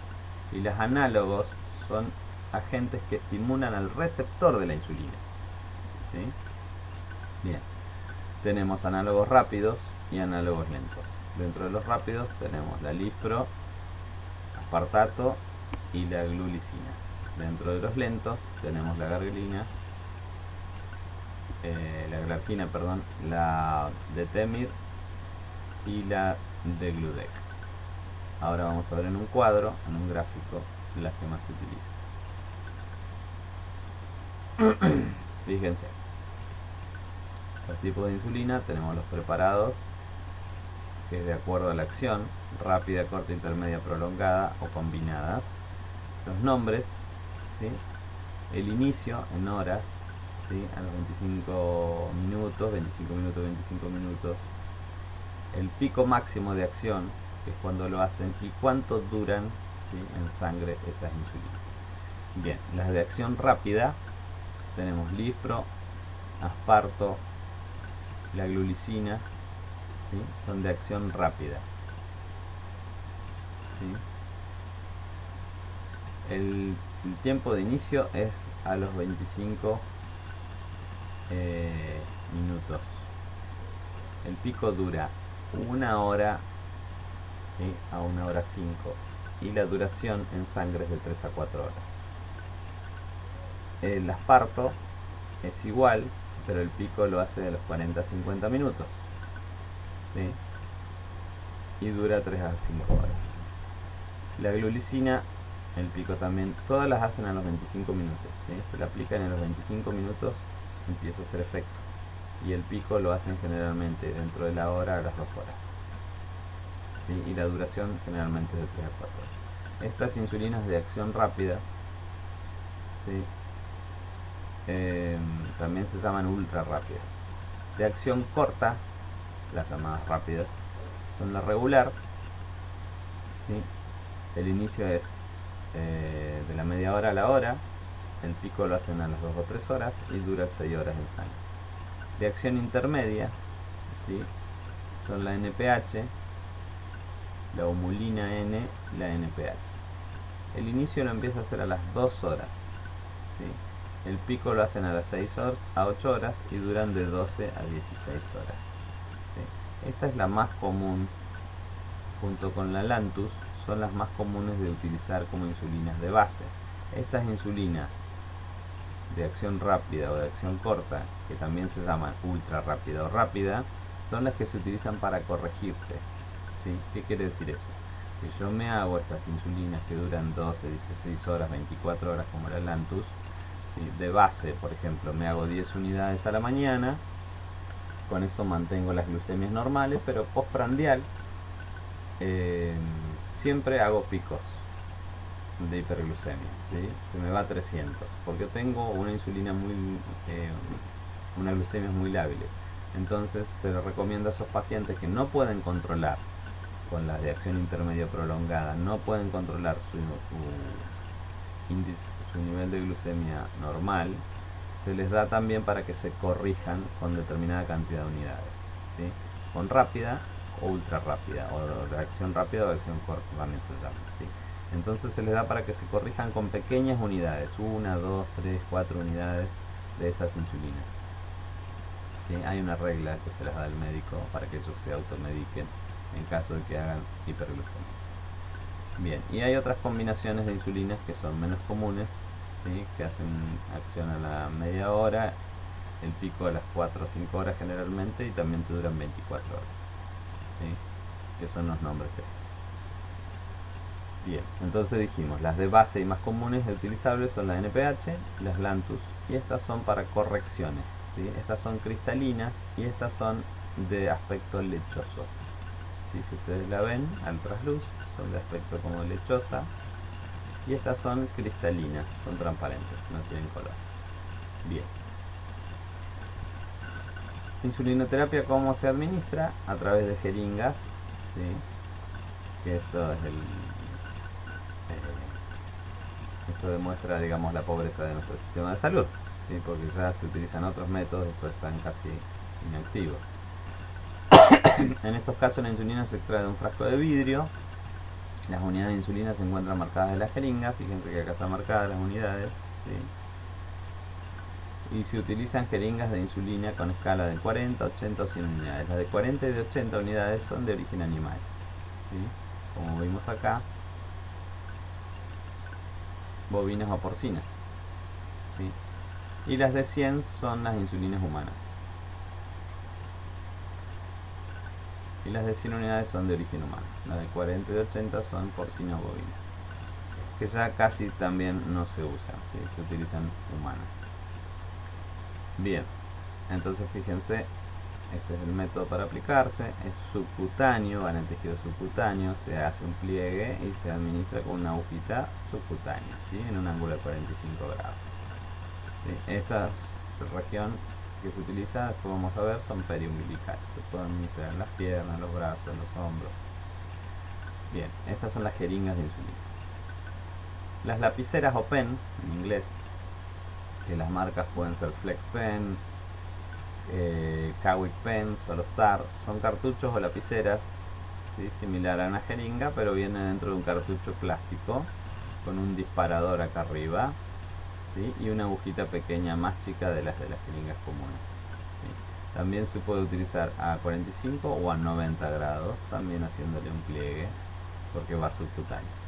Y los análogos son agentes que estimulan al receptor de la insulina. ¿Sí? Bien, tenemos análogos rápidos y análogos lentos. Dentro de los rápidos tenemos la lispro, aspartato y la glulicina. Dentro de los lentos tenemos la glargina, la detemir y la degludec. Ahora vamos a ver en un cuadro, en un gráfico, las que más se utilizan. Fíjense, los tipos de insulina, tenemos los preparados, que es de acuerdo a la acción, rápida, corta, intermedia, prolongada o combinadas. Los nombres, ¿sí? El inicio en horas, ¿sí? A los 25 minutos, 25 minutos, 25 minutos. El pico máximo de acción, que es cuando lo hacen, y cuánto duran, ¿sí? En sangre esas insulinas. Bien, las de acción rápida, tenemos lispro, asparto, la glulicina, ¿sí? Son de acción rápida. ¿Sí? El tiempo de inicio es a los 25 minutos. El pico dura 1 hora, ¿sí? A 1 hora 5, y la duración en sangre es de 3 a 4 horas. El asparto es igual, pero el pico lo hace de los 40 a 50 minutos, ¿sí? Y dura 3 a 5 horas. La glulicina, el pico también, todas las hacen a los 25 minutos, ¿sí? Se la aplican en los 25 minutos, empieza a hacer efecto. Y el pico lo hacen generalmente dentro de la hora a las 2 horas, ¿sí? Y la duración generalmente es de 3 a 4 horas. Estas insulinas de acción rápida, ¿sí? También se llaman ultra rápidas. De acción corta, las llamadas rápidas, son la regular, ¿sí? El inicio es de la media hora a la hora, el pico lo hacen a las 2 o 3 horas y dura 6 horas en sangre. De acción intermedia, ¿sí? Son la NPH, la humulina N, la NPH. El inicio lo empieza a hacer a las 2 horas, ¿sí? El pico lo hacen a las 6 a 8 horas y duran de 12 a 16 horas. ¿Sí? Esta es la más común, junto con la Lantus, son las más comunes de utilizar como insulinas de base. Estas insulinas de acción rápida o de acción corta, que también se llaman ultra rápida o rápida, son las que se utilizan para corregirse. ¿Sí? ¿Qué quiere decir eso? Si yo me hago estas insulinas que duran 12, 16 horas, 24 horas como la Lantus, ¿sí? De base, por ejemplo, me hago 10 unidades a la mañana, con eso mantengo las glucemias normales, pero postprandial, siempre hago picos de hiperglucemia, ¿sí? Se me va a 300 porque tengo una insulina una glucemia muy lábil. Entonces se le recomienda a esos pacientes que no pueden controlar con la de acción intermedia prolongada, no pueden controlar índice, su nivel de glucemia normal, se les da también para que se corrijan con determinada cantidad de unidades, ¿sí? Con rápida o ultra rápida, o reacción rápida o reacción corta también se llama, ¿sí? Entonces se les da para que se corrijan con pequeñas unidades, 1, 2, 3, 4 unidades de esas insulinas, ¿sí? Hay una regla que se les da al médico para que ellos se automediquen en caso de que hagan hiperglucemia. Bien, y hay otras combinaciones de insulinas que son menos comunes, ¿sí? Que hacen acción a la media hora, el pico a las 4 o 5 horas generalmente, y también te duran 24 horas, ¿sí? Que son los nombres estos. Bien, entonces dijimos, las de base y más comunes e utilizables son la NPH, las Lantus, y estas son para correcciones, ¿sí? Estas son cristalinas y estas son de aspecto lechoso, ¿sí? Si ustedes la ven al trasluz, son de aspecto como lechosa, y estas son cristalinas, son transparentes, no tienen color. Bien. Insulinoterapia, ¿cómo se administra? A través de jeringas, ¿sí? Que esto demuestra, digamos, la pobreza de nuestro sistema de salud, ¿sí? Porque ya se utilizan otros métodos, estos están casi inactivos. En estos casos la insulina se extrae de un frasco de vidrio. Las unidades de insulina se encuentran marcadas en la jeringa, fíjense que acá están marcadas las unidades, ¿sí? Y se utilizan jeringas de insulina con escala de 40, 80 o 100 unidades. Las de 40 y de 80 unidades son de origen animal, ¿sí? Como vimos acá, bovinas o porcinas, ¿sí? Y las de 100 son las insulinas humanas. Y las de 100 unidades son de origen humano. Las de 40 y de 80 son porcinas o bovinas, que ya casi también no se usan, ¿sí? Se utilizan humanas. Bien, entonces fíjense, este es el método para aplicarse, es subcutáneo, va en el tejido subcutáneo, se hace un pliegue y se administra con una agujita subcutánea, ¿sí? En un ángulo de 45 grados. ¿Sí? Esta región que se utiliza, después vamos a ver, son periumbilicales, se pueden administrar en las piernas, los brazos, en los hombros. Bien, estas son las jeringas de insulina. Las lapiceras o pen, en inglés, que las marcas pueden ser Flex Pen, Kawick Pen, Solostar, son cartuchos o lapiceras, ¿sí? Similar a una jeringa, pero viene dentro de un cartucho plástico con un disparador acá arriba, ¿sí? Y una agujita pequeña más chica de las jeringas comunes, ¿sí? También se puede utilizar a 45 o a 90 grados, también haciéndole un pliegue porque va subcutáneo.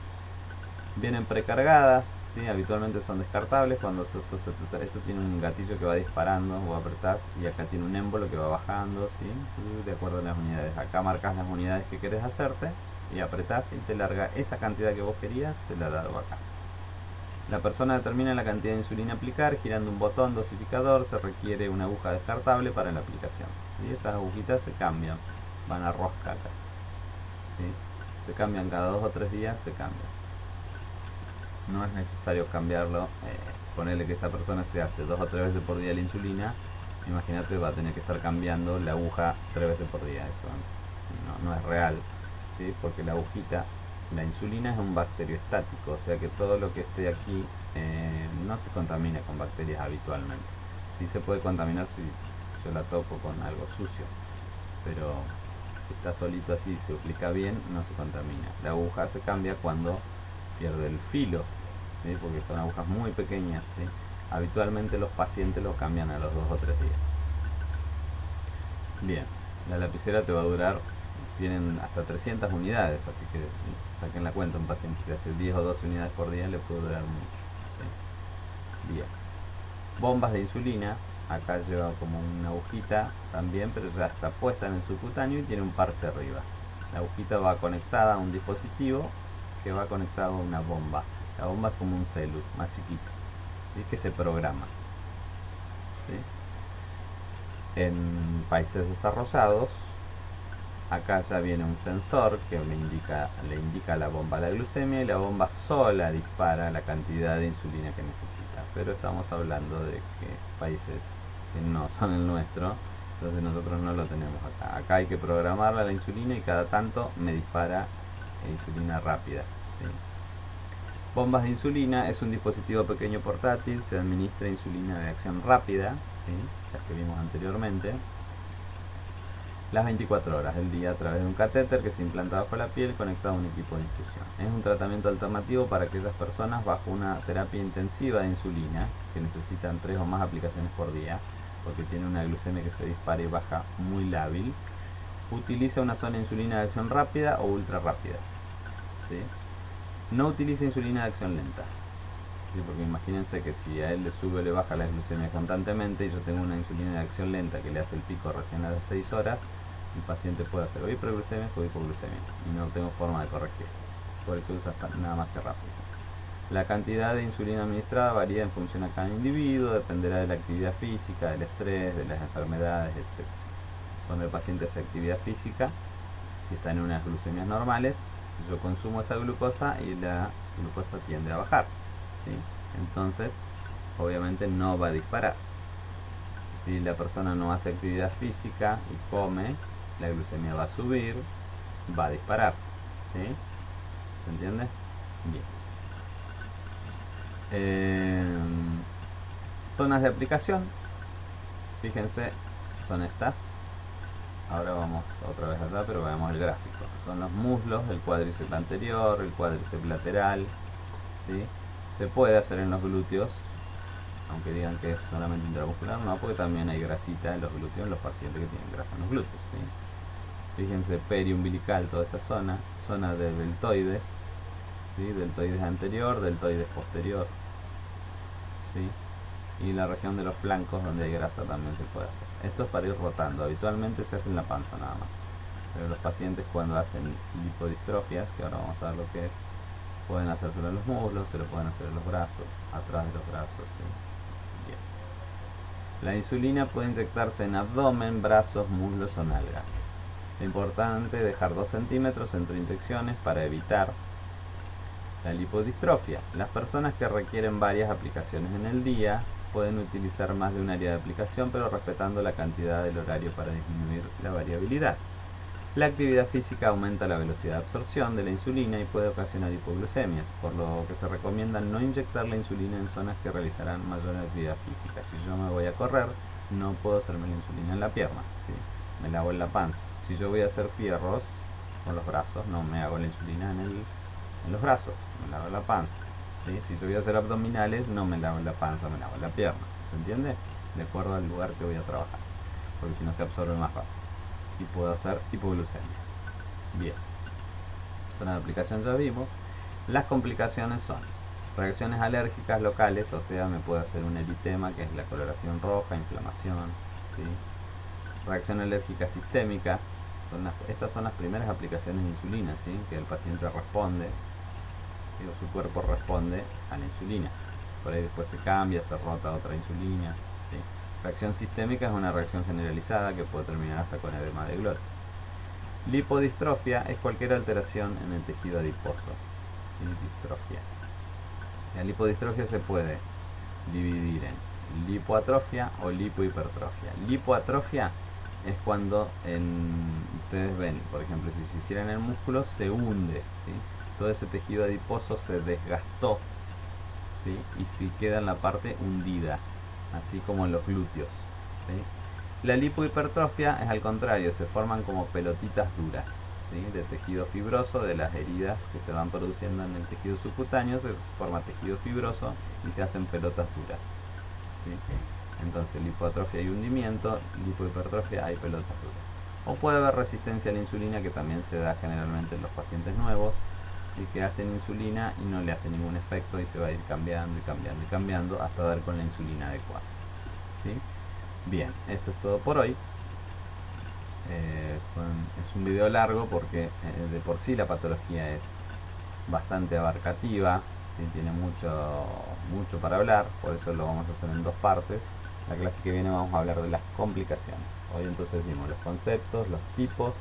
Vienen precargadas, ¿sí? Habitualmente son descartables. Cuando esto tiene un gatillo que va disparando, o apretás, y acá tiene un émbolo que va bajando, ¿sí? De acuerdo a las unidades. Acá marcas las unidades que querés hacerte y apretás y te larga esa cantidad que vos querías, te la largo acá. La persona determina la cantidad de insulina a aplicar girando un botón dosificador. Se requiere una aguja descartable para la aplicación, ¿sí? Estas agujitas se cambian, van a rosca acá, ¿sí? Se cambian cada 2 o 3 días, se cambian. No es necesario cambiarlo, ponerle que esta persona se hace 2 o 3 veces por día la insulina, imagínate, va a tener que estar cambiando la aguja 3 veces por día, eso no es real, ¿sí? Porque la agujita, la insulina es un bacterio estático, o sea que todo lo que esté aquí no se contamina con bacterias habitualmente. Sí se puede contaminar si yo la toco con algo sucio, pero si está solito así, se aplica bien, no se contamina. La aguja se cambia cuando pierde el filo, ¿sí? Porque son agujas muy pequeñas, ¿sí? Habitualmente los pacientes lo cambian a los 2 o 3 días. Bien, la lapicera te va a durar, tienen hasta 300 unidades, así que saquen la cuenta, un paciente que hace 10 o 12 unidades por día le puede durar mucho, ¿sí? Bien, bombas de insulina, acá lleva como una agujita también, pero ya está puesta en el subcutáneo y tiene un parche arriba. La agujita va conectada a un dispositivo que va conectado a una bomba. La bomba es como un celu más chiquito, ¿sí? Que se programa, ¿sí? En países desarrollados Acá ya viene un sensor que le indica a la bomba la glucemia, y la bomba sola dispara la cantidad de insulina que necesita. Pero estamos hablando de que países que no son el nuestro, entonces nosotros no lo tenemos acá. Acá hay que programarla la insulina y cada tanto me dispara insulina rápida, ¿sí? Bombas de insulina es un dispositivo pequeño portátil, se administra insulina de acción rápida, ¿sí? Las que vimos anteriormente, las 24 horas del día a través de un catéter que se implanta bajo la piel conectado a un equipo de infusión. Es un tratamiento alternativo para aquellas personas bajo una terapia intensiva de insulina que necesitan 3 o más aplicaciones por día porque tiene una glucemia que se dispara y baja muy lábil. Utiliza una zona de insulina de acción rápida o ultra rápida, ¿sí? No utiliza insulina de acción lenta, ¿sí? Porque imagínense que si a él le sube o le baja la glucemia constantemente y yo tengo una insulina de acción lenta que le hace el pico recién a las 6 horas, el paciente puede hacer o hiperglucemia o hipoglucemia y no tengo forma de corregir. Por eso usa nada más que rápido. La cantidad de insulina administrada varía en función a cada individuo, dependerá de la actividad física, del estrés, de las enfermedades, etc. Cuando el paciente hace actividad física, si está en unas glucemias normales, yo consumo esa glucosa y la glucosa tiende a bajar, ¿sí? Entonces, obviamente no va a disparar. Si la persona no hace actividad física y come, la glucemia va a subir, va a disparar, ¿sí? ¿Se entiende? Bien. Zonas de aplicación, fíjense, son estas. Ahora vamos otra vez acá, pero veamos el gráfico. Son los muslos, el cuádriceps anterior, el cuádriceps lateral, ¿sí? Se puede hacer en los glúteos, aunque digan que es solamente intramuscular, no, porque también hay grasita en los glúteos en los pacientes que tienen grasa en los glúteos, ¿sí? Fíjense, periumbilical, toda esta zona, zona de deltoides, ¿sí? Deltoides anterior, deltoides posterior, ¿sí? Y la región de los flancos donde hay grasa también se puede hacer. Esto es para ir rotando, habitualmente se hace en la panza nada más, pero los pacientes cuando hacen lipodistrofias, que ahora vamos a ver lo que es, pueden hacérselo en los muslos, se lo pueden hacer en los brazos, atrás de los brazos, ¿sí? Bien. La insulina puede inyectarse en abdomen, brazos, muslos o nalgas. Es importante dejar 2 centímetros entre inyecciones para evitar la lipodistrofia. Las personas que requieren varias aplicaciones en el día pueden utilizar más de un área de aplicación, pero respetando la cantidad del horario para disminuir la variabilidad. La actividad física aumenta la velocidad de absorción de la insulina y puede ocasionar hipoglucemias, por lo que se recomienda no inyectar la insulina en zonas que realizarán mayor actividad física. Si yo me voy a correr, no puedo hacerme la insulina en la pierna, ¿sí? Me la hago en la panza. Si yo voy a hacer fierros con los brazos, no me hago la insulina en los brazos, me la hago en la panza, ¿sí? Si yo voy a hacer abdominales, no me la hago en la panza, me la hago en la pierna, ¿se entiende? De acuerdo al lugar que voy a trabajar, porque si no se absorbe más rápido y puedo hacer hipoglucemia. Bien, zona de aplicación ya vimos. Las complicaciones son reacciones alérgicas locales, o sea, me puede hacer un eritema, que es la coloración roja, inflamación, ¿sí? Reacción alérgica sistémica, estas son las primeras aplicaciones de insulina, ¿sí? Que el paciente responde, digo, su cuerpo responde a la insulina. Por ahí después se cambia, se rota otra insulina, ¿sí? Reacción sistémica es una reacción generalizada que puede terminar hasta con edema de glote. Lipodistrofia es cualquier alteración en el tejido adiposo. Distrofia. La lipodistrofia se puede dividir en lipoatrofia o lipohipertrofia. Lipoatrofia es cuando ustedes ven, por ejemplo, si se hiciera en el músculo, se hunde, ¿sí? Todo ese tejido adiposo se desgastó, ¿sí? Y si queda en la parte hundida, así como en los glúteos, ¿sí? La lipohipertrofia es al contrario, se forman como pelotitas duras, ¿sí? De tejido fibroso, de las heridas que se van produciendo en el tejido subcutáneo, se forma tejido fibroso y se hacen pelotas duras, ¿sí? Entonces lipoatrofia hay hundimiento, lipohipertrofia hay pelotas duras. O puede haber resistencia a la insulina, que también se da generalmente en los pacientes nuevos, y que hacen insulina y no le hace ningún efecto y se va a ir cambiando y cambiando y cambiando hasta dar con la insulina adecuada, ¿sí? Bien, esto es todo por hoy. Es un video largo porque de por sí la patología es bastante abarcativa, ¿sí? Tiene mucho para hablar, por eso lo vamos a hacer en 2 partes. La clase que viene vamos a hablar de las complicaciones. Hoy entonces vimos los conceptos, los tipos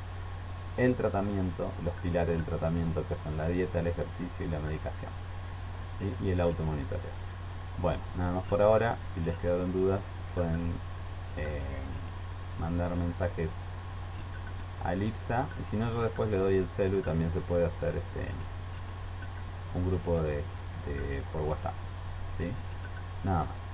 el tratamiento, los pilares del tratamiento, que son la dieta, el ejercicio y la medicación, ¿sí? Y el automonitoreo. Bueno, nada más por ahora. Si les quedaron dudas, pueden eh, mandar mensajes al IPSA, y si no, yo después le doy el celu y también se puede hacer un grupo por WhatsApp, ¿sí? Nada más.